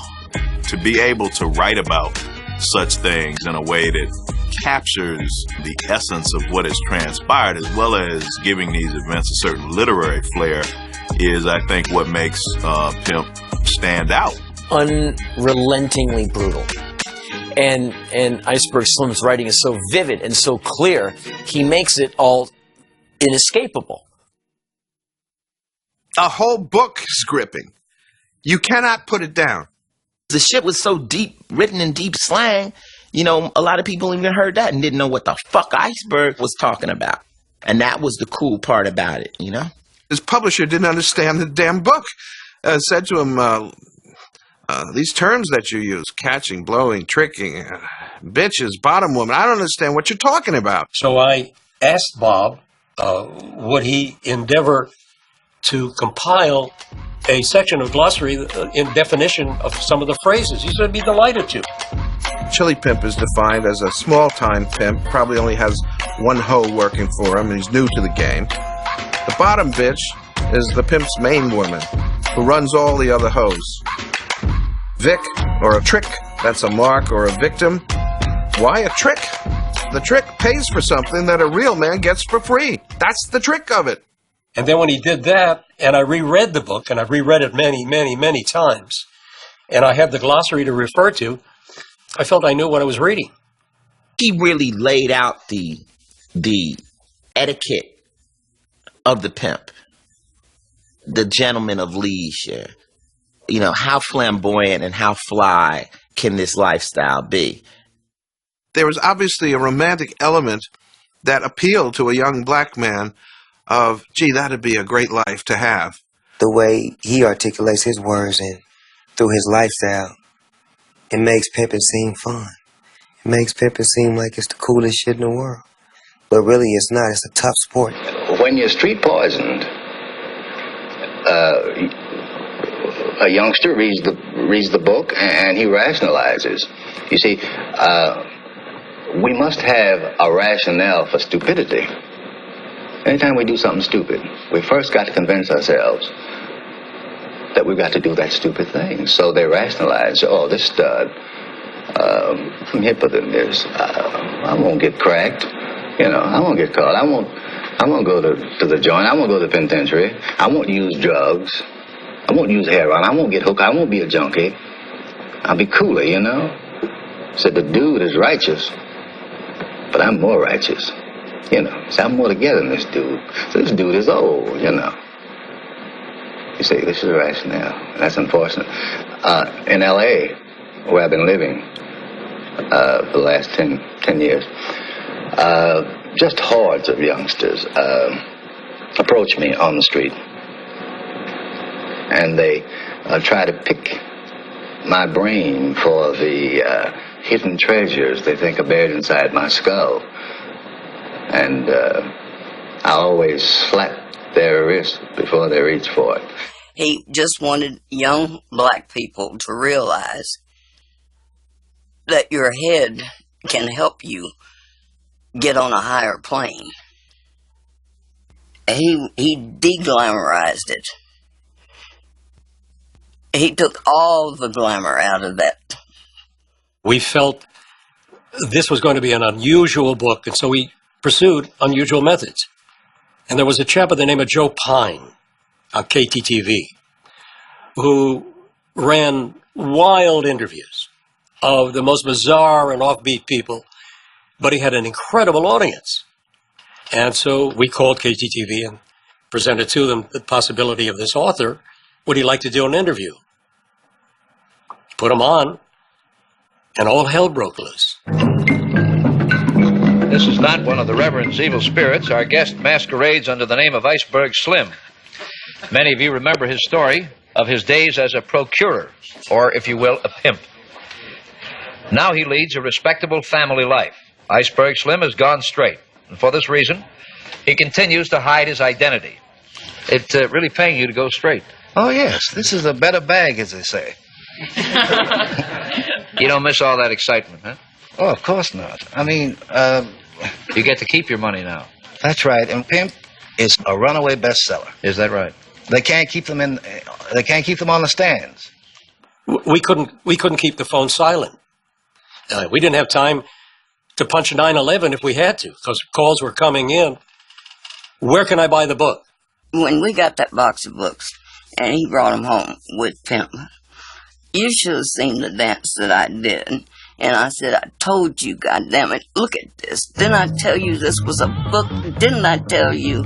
To be able to write about such things in a way that captures the essence of what has transpired, as well as giving these events a certain literary flair, is, I think, what makes Pimp stand out. Unrelentingly brutal. And Iceberg Slim's writing is so vivid and so clear, he makes it all inescapable. A whole book is gripping. You cannot put it down. The shit was so deep, written in deep slang, You know, a lot of people even heard that and didn't know what the fuck Iceberg was talking about. And that was the cool part about it, you know? His publisher didn't understand the damn book. Said to him, these terms that you use, catching, blowing, tricking, bitches, bottom woman, I don't understand what you're talking about. So I asked Bob, would he endeavor to compile a section of glossary in definition of some of the phrases. He said he'd be delighted to. Chili pimp is defined as a small-time pimp, probably only has one hoe working for him, and he's new to the game. The bottom bitch is the pimp's main woman, who runs all the other hoes. Vic, or a trick, that's a mark or a victim. Why a trick? The trick pays for something that a real man gets for free. That's the trick of it. And then when he did that, and I reread the book, and I've reread it many, many, many times, and I had the glossary to refer to, I felt I knew what I was reading. He really laid out the etiquette of the pimp, the gentleman of leisure. You know, how flamboyant and how fly can this lifestyle be? There was obviously a romantic element that appealed to a young black man of, gee, that'd be a great life to have. The way he articulates his words and through his lifestyle, it makes pimping seem fun. It makes pimping seem like it's the coolest shit in the world. But really it's not. It's a tough sport. When you're street poisoned, a youngster reads the book and he rationalizes. You see, we must have a rationale for stupidity. Anytime we do something stupid, we first got to convince ourselves that we've got to do that stupid thing. So they rationalize, oh, this stud, I'm hipper than this. I won't get cracked. You know, I won't get caught. I won't go to the joint. I won't go to the penitentiary. I won't use drugs. I won't use heroin. I won't get hooked. I won't be a junkie. I'll be cooler, you know. So the dude is righteous, but I'm more righteous. You know, so I'm more together than this dude. So this dude is old, you know. You see, this is a rationale. That's unfortunate. In L.A., where I've been living for the last 10 years, just hordes of youngsters approach me on the street. And they try to pick my brain for the hidden treasures they think are buried inside my skull. And I always slap their wrist before they reach for it. He just wanted young black people to realize that your head can help you get on a higher plane. He de-glamorized it. He took all the glamour out of that. We felt this was going to be an unusual book, and so we pursued unusual methods. And there was a chap by the name of Joe Pine on KTTV who ran wild interviews of the most bizarre and offbeat people, but he had an incredible audience. And so we called KTTV and presented to them the possibility of this author. Would he like to do an interview? Put him on, and all hell broke loose. This is not one of the Reverend's evil spirits. Our guest masquerades under the name of Iceberg Slim. Many of you remember his story of his days as a procurer, or, if you will, a pimp. Now he leads a respectable family life. Iceberg Slim has gone straight, and for this reason, he continues to hide his identity. It's really paying you to go straight. Oh, yes. This is a better bag, as they say. You don't miss all that excitement, huh? Oh, of course not. I mean, you get to keep your money now. That's right. And Pimp is a runaway bestseller. Is that right? They can't keep them on the stands. We couldn't keep the phone silent. We didn't have time to punch 911 if we had to, because calls were coming in. Where can I buy the book? When we got that box of books, and he brought them home with Pimp, you should have seen the dance that I did. And I said, I told you, goddammit, look at this. Didn't I tell you this was a book? Didn't I tell you?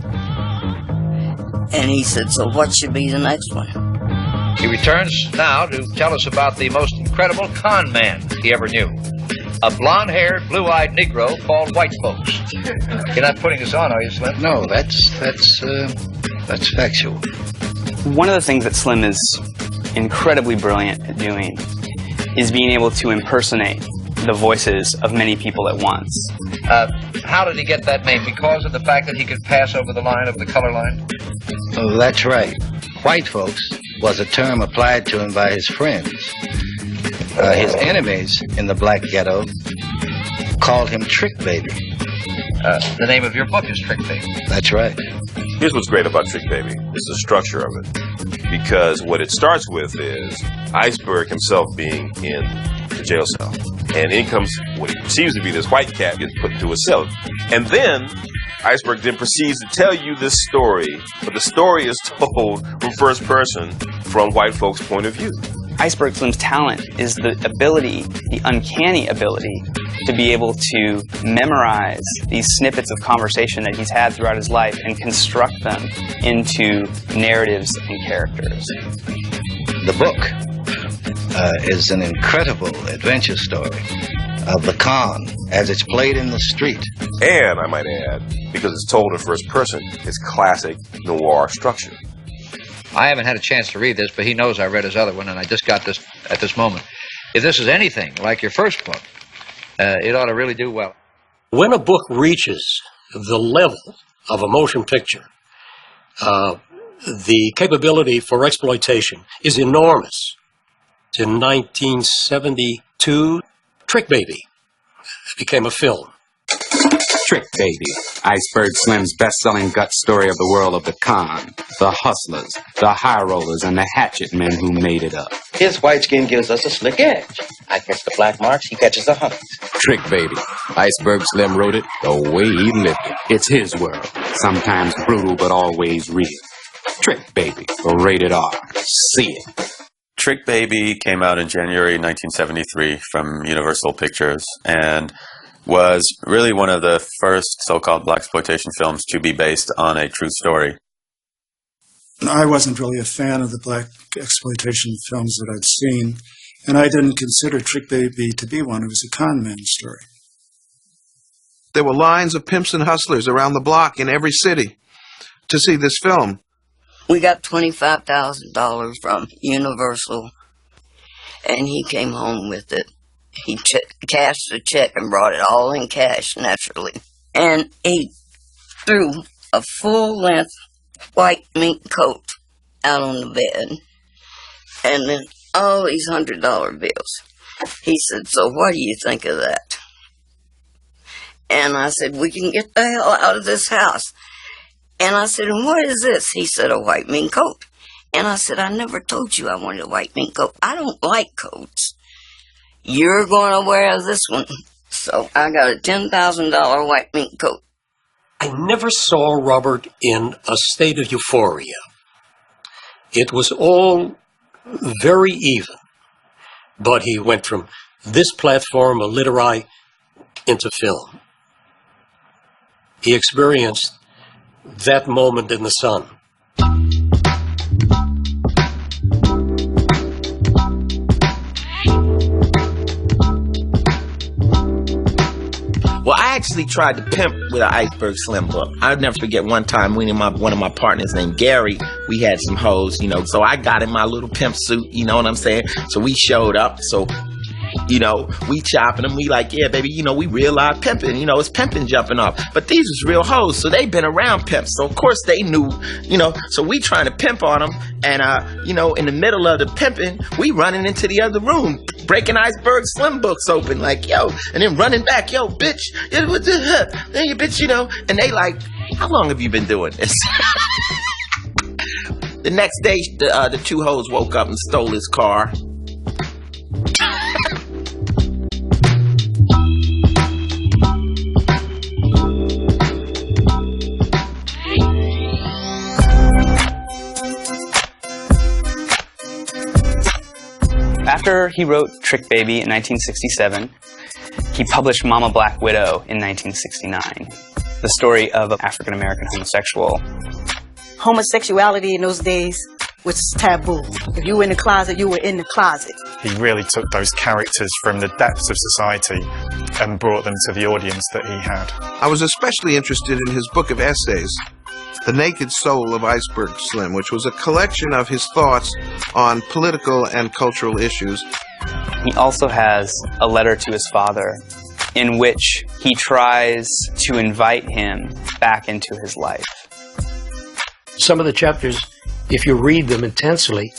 And he said, so what should be the next one? He returns now to tell us about the most incredible con man he ever knew. a blonde-haired, blue-eyed Negro called White Folks. You're not putting us on, are you, Slim? No, that's factual. One of the things that Slim is incredibly brilliant at doing is being able to impersonate the voices of many people at once. How did he get that name? Because of the fact that he could pass over the line of the color line? Oh, that's right. White folks was a term applied to him by his friends. His enemies in the black ghetto called him Trick Baby. The name of your book is Trick Baby. That's right. Here's what's great about Trick Baby. It's the structure of it. Because what it starts with is Iceberg himself being in the jail cell. And in comes what he perceives to be this white cat gets put into a cell. And then Iceberg then proceeds to tell you this story, but the story is told from first person from white folks' point of view. Iceberg Slim's talent is the ability, the uncanny ability, to be able to memorize these snippets of conversation that he's had throughout his life and construct them into narratives and characters. The book is an incredible adventure story of the con as it's played in the street. And, I might add, because it's told in first person, it's classic noir structure. I haven't had a chance to read this, but he knows I read his other one, and I just got this at this moment. If this is anything like your first book, it ought to really do well. When a book reaches the level of a motion picture, the capability for exploitation is enormous. In 1972, Trick Baby became a film. Trick Baby, Iceberg Slim's best-selling gut story of the world of the con, the hustlers, the high rollers, and the hatchet men who made it up. His white skin gives us a slick edge. I catch the black marks, he catches the hunters. Trick Baby, Iceberg Slim wrote it the way he lived it. It's his world, sometimes brutal but always real. Trick Baby, rated R. See it. Trick Baby came out in January 1973 from Universal Pictures and was really one of the first so-called blaxploitation films to be based on a true story. I wasn't really a fan of the black exploitation films that I'd seen, and I didn't consider Trick Baby to be one. It was a con man story. There were lines of pimps and hustlers around the block in every city to see this film. We got $25,000 from Universal, and he came home with it. He cashed the check and brought it all in cash, naturally. And he threw a full-length white mink coat out on the bed, and then all these $100 bills. He said, "So what do you think of that?" And I said, "We can get the hell out of this house." And I said, "And what is this?" He said, "A white mink coat." And I said, "I never told you I wanted a white mink coat. I don't like coats. You're going to wear this one." So I got a $10,000 white mink coat. I never saw Robert in a state of euphoria. It was all very even. But he went from this platform of literati into film. He experienced that moment in the sun. Well, I actually tried to pimp with an Iceberg Slim book. I'll never forget one time, one of my partners named Gary, we had some hoes, so I got in my little pimp suit, you know what I'm saying? So we showed up, so, we chopping them, we like, yeah, baby, we real live pimping, it's pimping jumping off. But these was real hoes, so they been around pimps, so of course they knew, so we trying to pimp on them, and, in the middle of the pimping, we running into the other room, breaking Iceberg Slim books open, like, yo, and then running back, yo, bitch, what the, hey, bitch, and they like, how long have you been doing this? The next day, the two hoes woke up and stole his car. After he wrote Trick Baby in 1967, he published Mama Black Widow in 1969, the story of an African-American homosexual. Homosexuality in those days was taboo. If you were in the closet, you were in the closet. he really took those characters from the depths of society and brought them to the audience that he had. I was especially interested in his book of essays, The Naked Soul of Iceberg Slim, which was a collection of his thoughts on political and cultural issues. He also has a letter to his father in which he tries to invite him back into his life. Some of the chapters, if you read them intensely,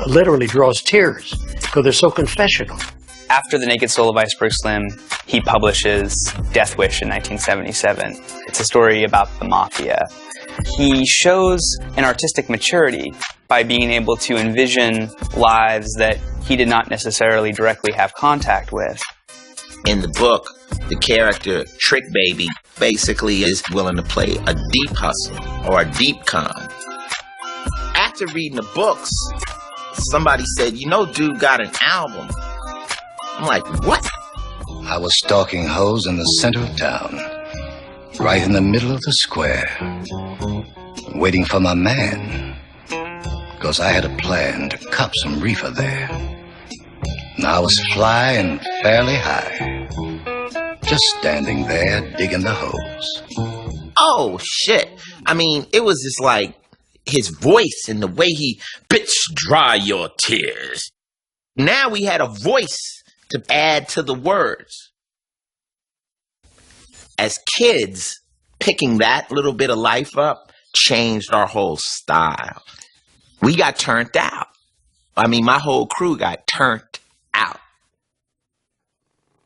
literally draws tears because they're so confessional. After The Naked Soul of Iceberg Slim, he publishes Death Wish in 1977. It's a story about the mafia. He shows an artistic maturity by being able to envision lives that he did not necessarily directly have contact with. In the book, the character Trick Baby basically is willing to play a deep hustle or a deep con. After reading the books, somebody said, you know, dude got an album. I'm like, what? I was stalking hoes in the center of town, right in the middle of the square, waiting for my man, because I had a plan to cop some reefer there. And I was flying fairly high, just standing there digging the holes. Oh, shit. I mean, it was just like his voice and the way he, bitch, dry your tears. Now we had a voice to add to the words. As kids, picking that little bit of life up changed our whole style. We got turned out. I mean, my whole crew got turned out.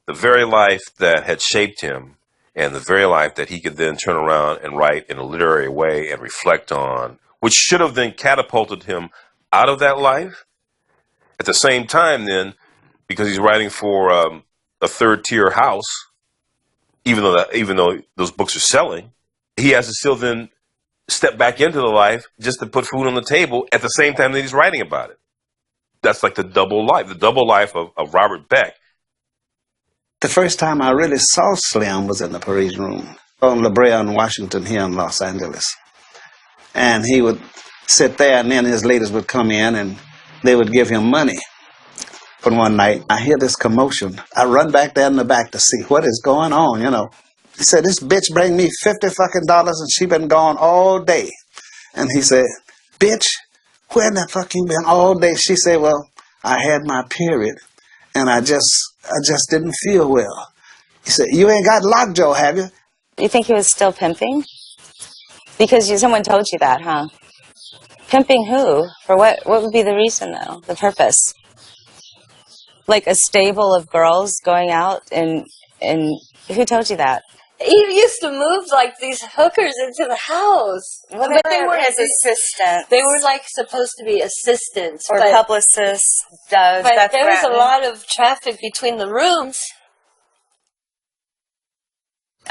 The very life that had shaped him and the very life that he could then turn around and write in a literary way and reflect on, which should have then catapulted him out of that life. At the same time then, because he's writing for a third-tier house, even though those books are selling, he has to still then step back into the life just to put food on the table at the same time that he's writing about it. That's like the double life of Robert Beck. The first time I really saw Slim was in the Parisian Room on La Brea in Washington here in Los Angeles. And he would sit there, and then his ladies would come in and they would give him money. But one night, I hear this commotion. I run back there in the back to see what is going on, you know. He said, this bitch bring me $50 and she been gone all day. And he said, bitch, where the fuck you been all day? She said, well, I had my period and I just didn't feel well. He said, you ain't got lockjaw, have you? You think he was still pimping? Because someone told you that, huh? Pimping who? For what? What would be the reason, though? The purpose? Like a stable of girls going out and who told you that? He used to move like these hookers into the house. Well, but they were as assistants. They were like supposed to be assistants. Or publicists. But there was a lot of traffic between the rooms.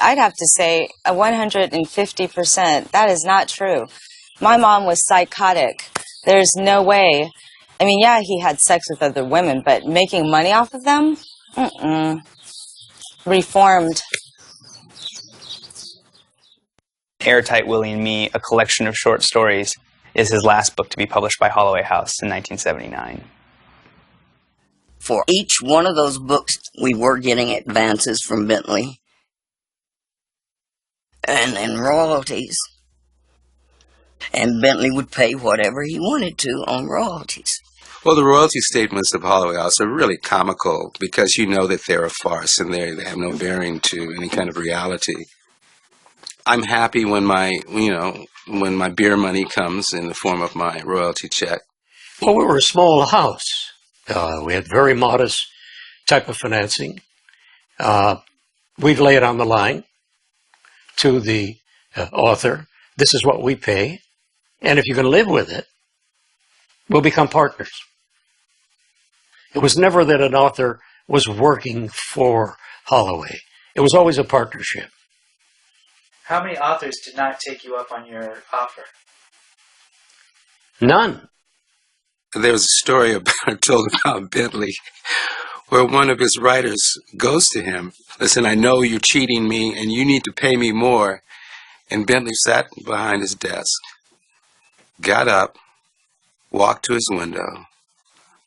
I'd have to say 150%. That is not true. My mom was psychotic. There's no way. I mean, yeah, he had sex with other women, but making money off of them? Reformed. Airtight Willie and Me, a collection of short stories, is his last book to be published by Holloway House in 1979. For each one of those books, we were getting advances from Bentley. And royalties. And Bentley would pay whatever he wanted to on royalties. Well, the royalty statements of Holloway House are really comical because you know that they're a farce and they have no bearing to any kind of reality. I'm happy when my beer money comes in the form of my royalty check. Well, we were a small house. We had very modest type of financing. We'd lay it on the line to the author. This is what we pay. And if you can live with it, we'll become partners. It was never that an author was working for Holloway. It was always a partnership. How many authors did not take you up on your offer? None. There was a story told about Bentley where one of his writers goes to him, listen, I know you're cheating me and you need to pay me more. And Bentley sat behind his desk, got up, walked to his window,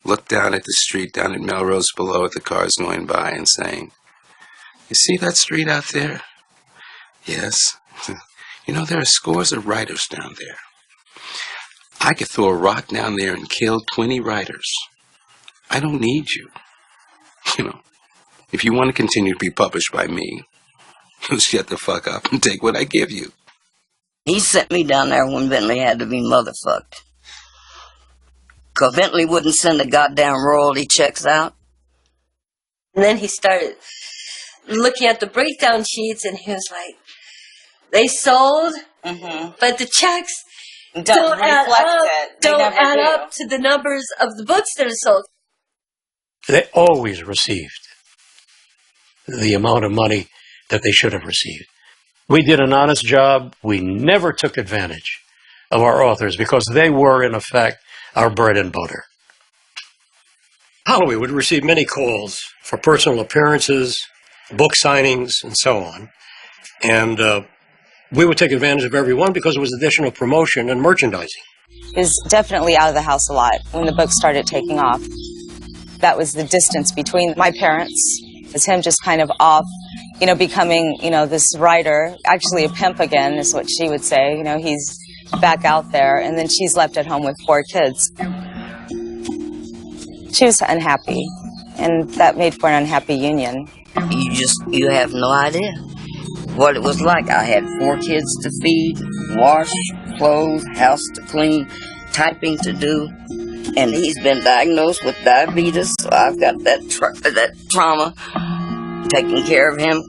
look down at the street down at Melrose below at the cars going by and saying, "You see that street out there? Yes. You know, there are scores of writers down there. I could throw a rock down there and kill 20 writers. I don't need you. You know, if you want to continue to be published by me, you'll shut the fuck up and take what I give you." He sent me down there when Bentley had to be motherfucked. Because Bentley wouldn't send the goddamn royalty checks out. And then he started looking at the breakdown sheets, and he was like, they sold, but the checks don't add up to the numbers of the books that are sold. They always received the amount of money that they should have received. We did an honest job. We never took advantage of our authors because they were, in effect, our bread and butter. Holloway would receive many calls for personal appearances, book signings, and so on. And we would take advantage of every one because it was additional promotion and merchandising. He was definitely out of the house a lot when the book started taking off. That was the distance between my parents. It's him just kind of off, you know, becoming, you know, this writer, actually a pimp again is what she would say. You know, he's back out there, and then she's left at home with 4 kids. She was unhappy, and that made for an unhappy union. You have no idea what it was like. I had 4 kids to feed, wash, clothe, house to clean, typing to do, and he's been diagnosed with diabetes, so I've got that trauma taking care of him.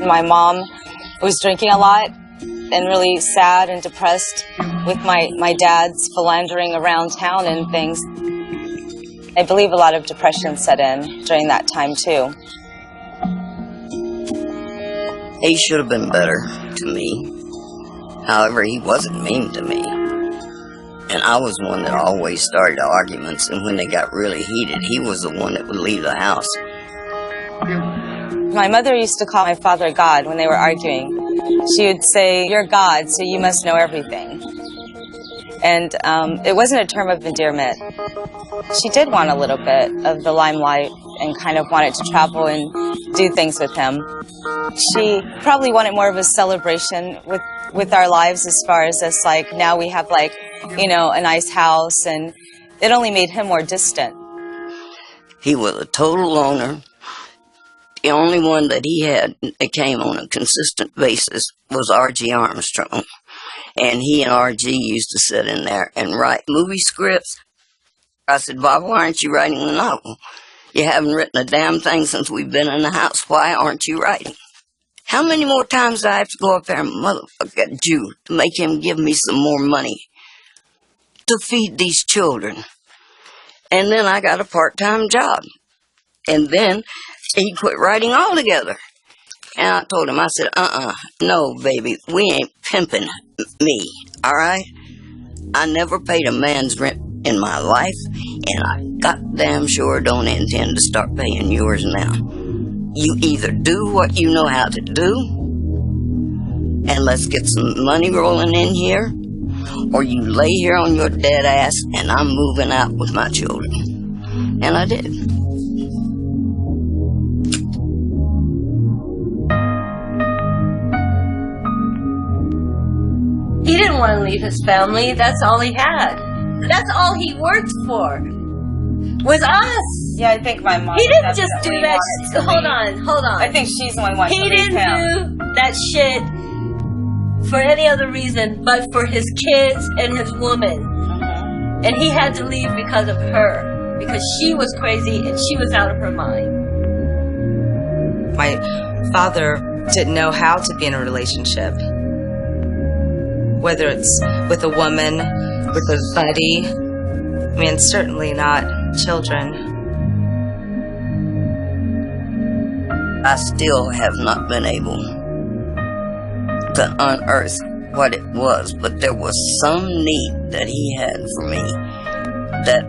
My mom was drinking a lot and really sad and depressed with my dad's philandering around town and things. I believe a lot of depression set in during that time too. He should have been better to me. However, he wasn't mean to me. And I was one that always started arguments, and when they got really heated, he was the one that would leave the house. My mother used to call my father God when they were arguing. She would say, "You're God, so you must know everything." And it wasn't a term of endearment. She did want a little bit of the limelight and kind of wanted to travel and do things with him. She probably wanted more of a celebration with our lives, as far as us, like, now we have, like, you know, a nice house, and it only made him more distant. He was a total loner. The only one that he had that came on a consistent basis was R.G. Armstrong. And he and R.G. used to sit in there and write movie scripts. I said, "Bob, why aren't you writing the novel? You haven't written a damn thing since we've been in the house. Why aren't you writing? How many more times do I have to go up there and motherfuck that Jew to make him give me some more money to feed these children?" And then I got a part-time job. And then he quit writing altogether. And I told him, I said, no, baby, we ain't pimping me, all right? I never paid a man's rent in my life, and I goddamn sure don't intend to start paying yours now. You either do what you know how to do, and let's get some money rolling in here, or you lay here on your dead ass, and I'm moving out with my children. And I did. He didn't want to leave his family. That's all he had. That's all he worked for. Was us. Yeah, I think my mom. He didn't just do that. Hold on. I think she's the one who wanted to leave him. He didn't do that shit for any other reason but for his kids and his woman. And he had to leave because of her. Because she was crazy and she was out of her mind. My father didn't know how to be in a relationship. Whether it's with a woman, with a buddy, I mean, certainly not children. I still have not been able to unearth what it was, but there was some need that he had for me that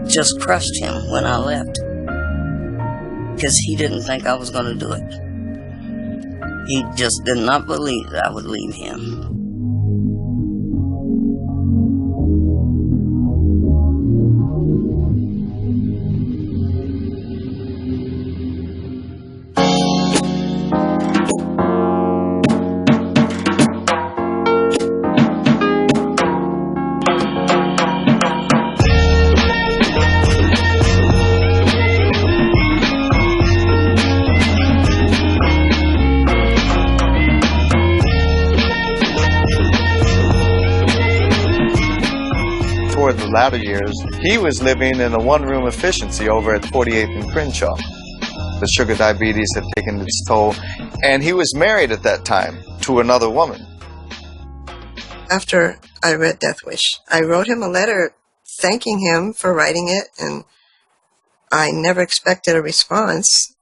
just crushed him when I left. Because he didn't think I was going to do it. He just did not believe that I would leave him. toward the latter years, he was living in a one-room efficiency over at 48th and Crenshaw. The sugar diabetes had taken its toll, and he was married at that time to another woman. After I read Death Wish, I wrote him a letter thanking him for writing it, and I never expected a response.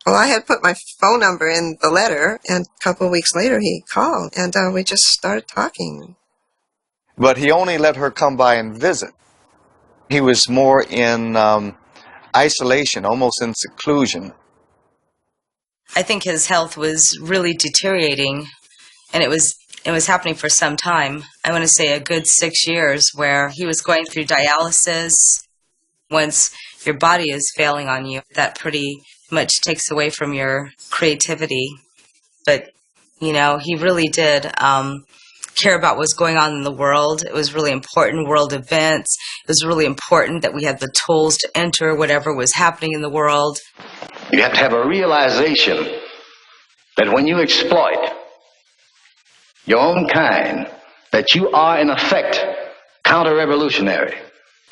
Well, I had put my phone number in the letter, and a couple of weeks later he called, and we just started talking. But he only let her come by and visit. He was more in isolation, almost in seclusion. I think his health was really deteriorating, and it was happening for some time. I want to say a good 6 years, where he was going through dialysis. Once your body is failing on you, that pretty much takes away from your creativity. But, you know, he really did care about what's going on in the world. It was really important, world events. It was really important that we had the tools to enter whatever was happening in the world. You have to have a realization that when you exploit your own kind, that you are in effect counter-revolutionary,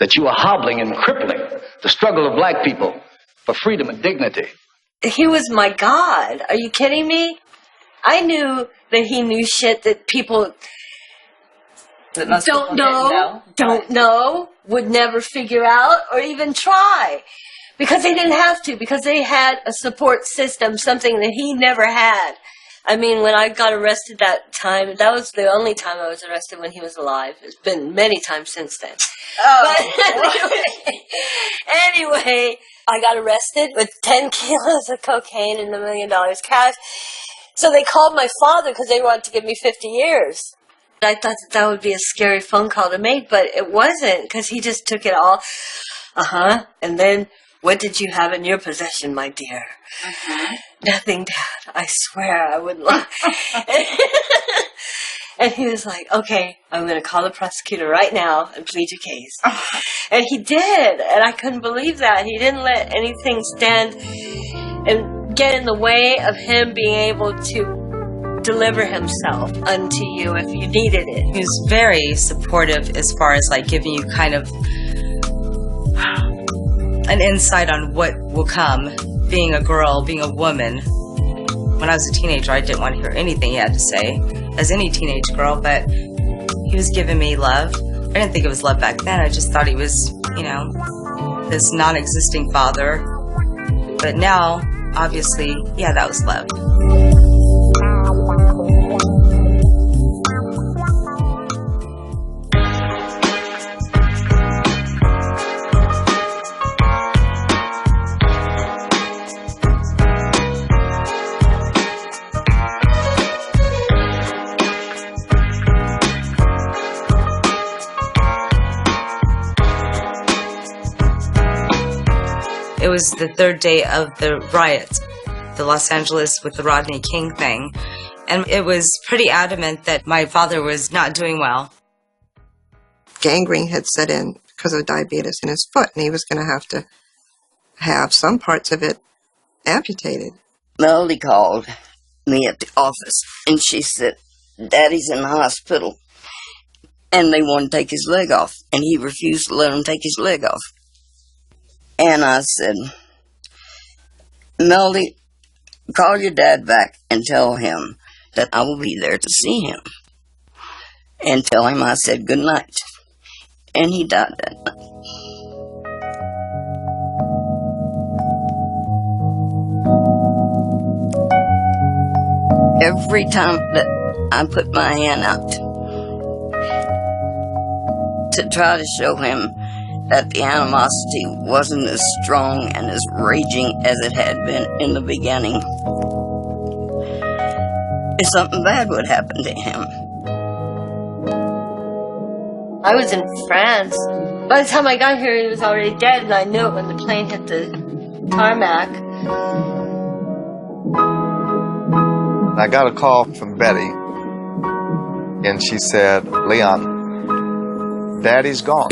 that you are hobbling and crippling the struggle of black people for freedom and dignity. He was my God. Are you kidding me? I knew that he knew shit that people don't know, would never figure out, or even try. Because they didn't have to, because they had a support system, something that he never had. I mean, when I got arrested that time, that was the only time I was arrested when he was alive. It's been many times since then. Oh. But anyway, I got arrested with 10 kilos of cocaine and $1 million cash. So they called my father because they wanted to give me 50 years. I thought that would be a scary phone call to make, but it wasn't, because he just took it all. And then, what did you have in your possession, my dear? Nothing, Dad. I swear I wouldn't lie. And he was like, okay, I'm going to call the prosecutor right now and plead your case. And he did. And I couldn't believe that. He didn't let anything stand and get in the way of him being able to deliver himself unto you if you needed it. He was very supportive as far as like giving you kind of an insight on what will come, being a girl, being a woman. When I was a teenager, I didn't want to hear anything he had to say, as any teenage girl, but he was giving me love. I didn't think it was love back then. I just thought he was, you know, this non-existing father. But now, obviously, yeah, that was love. It was the third day of the riot, the Los Angeles with the Rodney King thing. And it was pretty adamant that my father was not doing well. Gangrene had set in because of diabetes in his foot, and he was going to have some parts of it amputated. Melody called me at the office, and she said, Daddy's in the hospital, and they want to take his leg off, and he refused to let them take his leg off. And I said, Melody, call your dad back and tell him that I will be there to see him. And tell him I said good night. And he died that night. Every time that I put my hand out to try to show him that the animosity wasn't as strong and as raging as it had been in the beginning, if something bad would happen to him. I was in France. By the time I got here, he was already dead, and I knew it when the plane hit the tarmac. I got a call from Betty, and she said, Leon, Daddy's gone.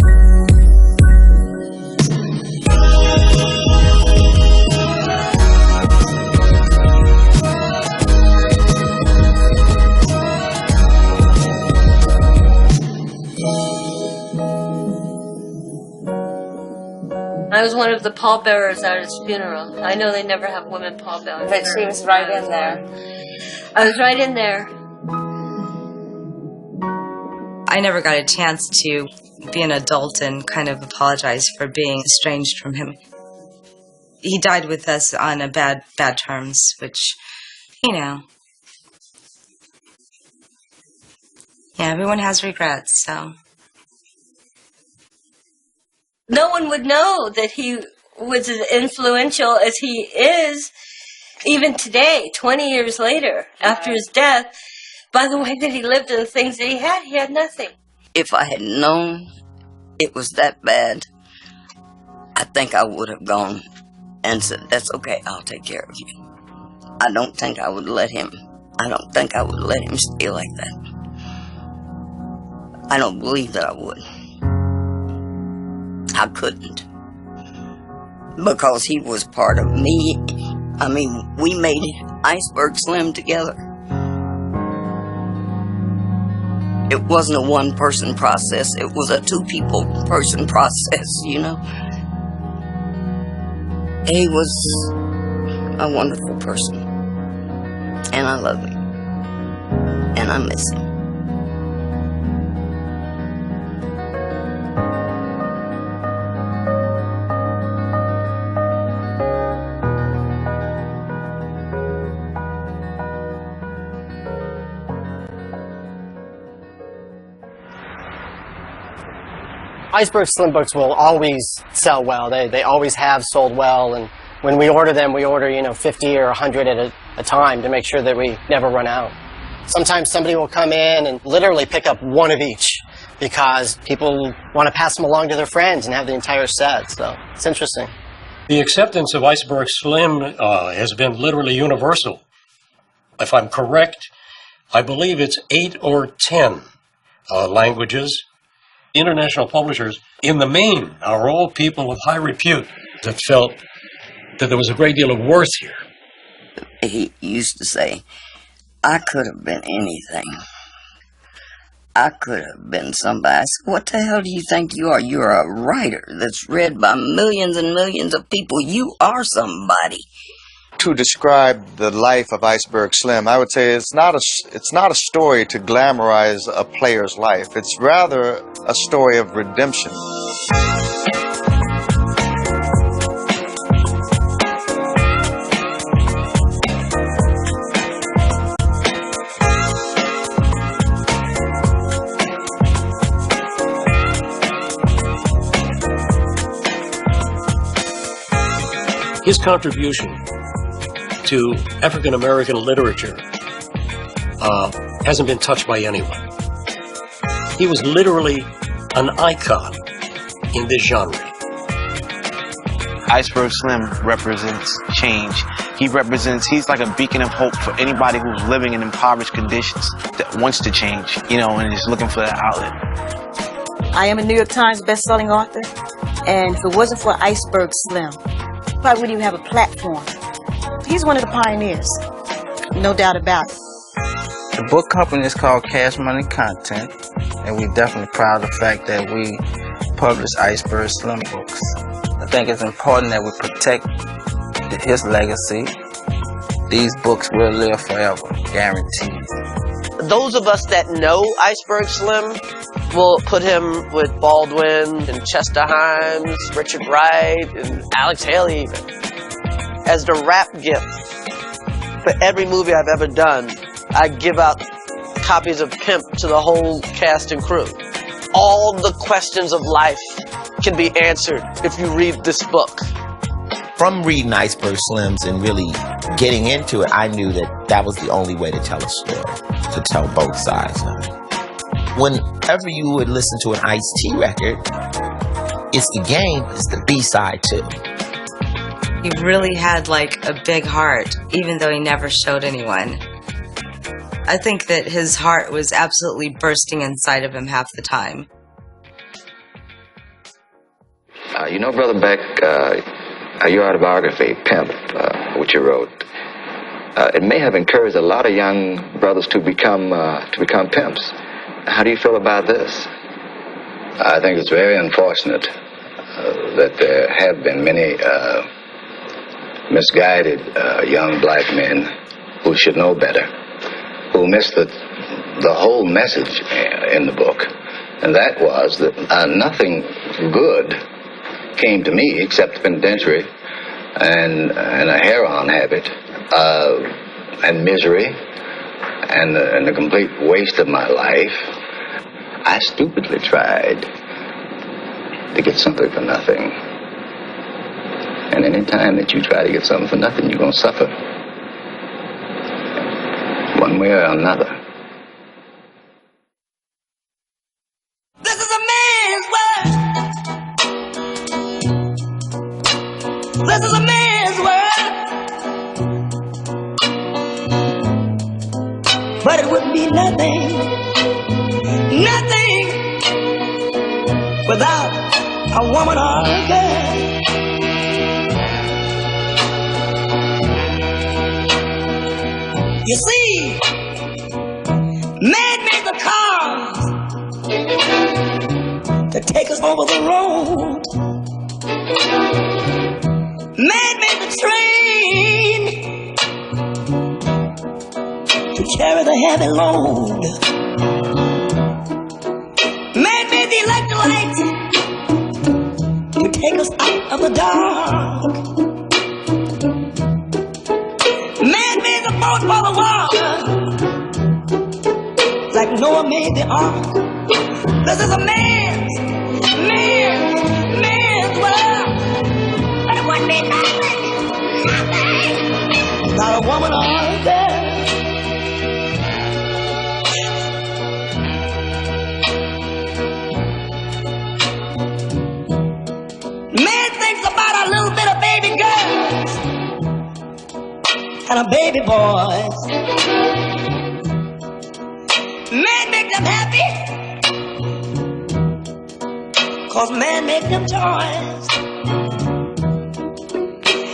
I was one of the pallbearers at his funeral. I know they never have women pallbearers. But she was right in there. I was right in there. I never got a chance to be an adult and kind of apologize for being estranged from him. He died with us on a bad terms, which, you know. Yeah, everyone has regrets, so. No one would know that he was as influential as he is, even today, 20 years later, after his death, by the way that he lived and the things that he had nothing. If I had known it was that bad, I think I would have gone and said, that's okay, I'll take care of you. I don't think I would let him stay like that. I don't believe that I would. I couldn't. Because he was part of me. I mean, we made Iceberg Slim together. It wasn't a one-person process. It was a two-person process, you know. He was a wonderful person. And I love him. And I miss him. Iceberg Slim books will always sell well. They always have sold well, and when we order them, we order 50 or 100 at a time to make sure that we never run out. Sometimes somebody will come in and literally pick up one of each because people want to pass them along to their friends and have the entire set, so it's interesting. The acceptance of Iceberg Slim has been literally universal. If I'm correct, I believe it's 8 or 10 languages. International publishers, in the main, are all people of high repute that felt that there was a great deal of worth here. He used to say, I could have been anything. I could have been somebody. I said, what the hell do you think you are? You're a writer that's read by millions and millions of people. You are somebody. To describe the life of Iceberg Slim, I would say it's not a story to glamorize a player's life. It's rather a story of redemption. His contribution to African American literature hasn't been touched by anyone. He was literally an icon in this genre. Iceberg Slim represents change. He's like a beacon of hope for anybody who's living in impoverished conditions that wants to change, and is looking for that outlet. I am a New York Times best-selling author, and if it wasn't for Iceberg Slim, probably wouldn't even have a platform. He's one of the pioneers, no doubt about it. The book company is called Cash Money Content, and we're definitely proud of the fact that we publish Iceberg Slim books. I think it's important that we protect his legacy. These books will live forever, guaranteed. Those of us that know Iceberg Slim will put him with Baldwin and Chester Himes, Richard Wright, and Alex Haley even, as the rap gift. For every movie I've ever done, I give out copies of Pimp to the whole cast and crew. All the questions of life can be answered if you read this book. From reading Iceberg Slims and really getting into it, I knew that was the only way to tell a story, to tell both sides of it. Whenever you would listen to an Ice-T record, it's the game, it's the B-side too. He really had like a big heart, even though he never showed anyone. I think that his heart was absolutely bursting inside of him half the time. Brother Beck, your autobiography, Pimp, which you wrote, it may have encouraged a lot of young brothers to become pimps. How do you feel about this? I think it's very unfortunate. that there have been many misguided young black men who should know better, who missed the whole message in the book, and that was that nothing good came to me except the penitentiary and a heroin habit and misery and the complete waste of my life. I stupidly tried to get something for nothing. And any time that you try to get something for nothing, you're going to suffer. One way or another. This is a man's world. This is a man's world. But it would be nothing, nothing without a woman or a girl. You see, man made the cars to take us over the road. Man made the train to carry the heavy load. Man made the electric light to take us out of the dark. Man made the boat for the water, like Noah made the ark. This is a man's world. But it wouldn't be nothing, not a woman or a girl. Man thinks about a little bit of baby girls and a baby boys. Man make them happy, 'cause man make them toys.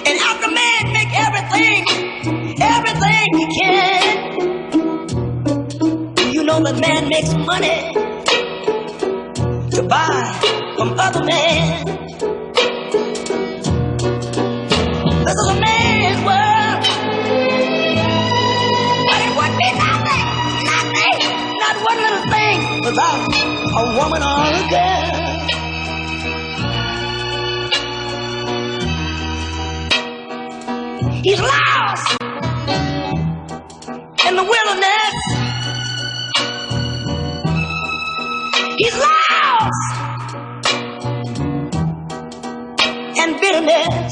And after man make everything he can, you know that man makes money to buy from other men. This is a man's world. But it would be nothing, not one little thing without a woman or a girl. He's lost in the wilderness. He's lost in bitterness.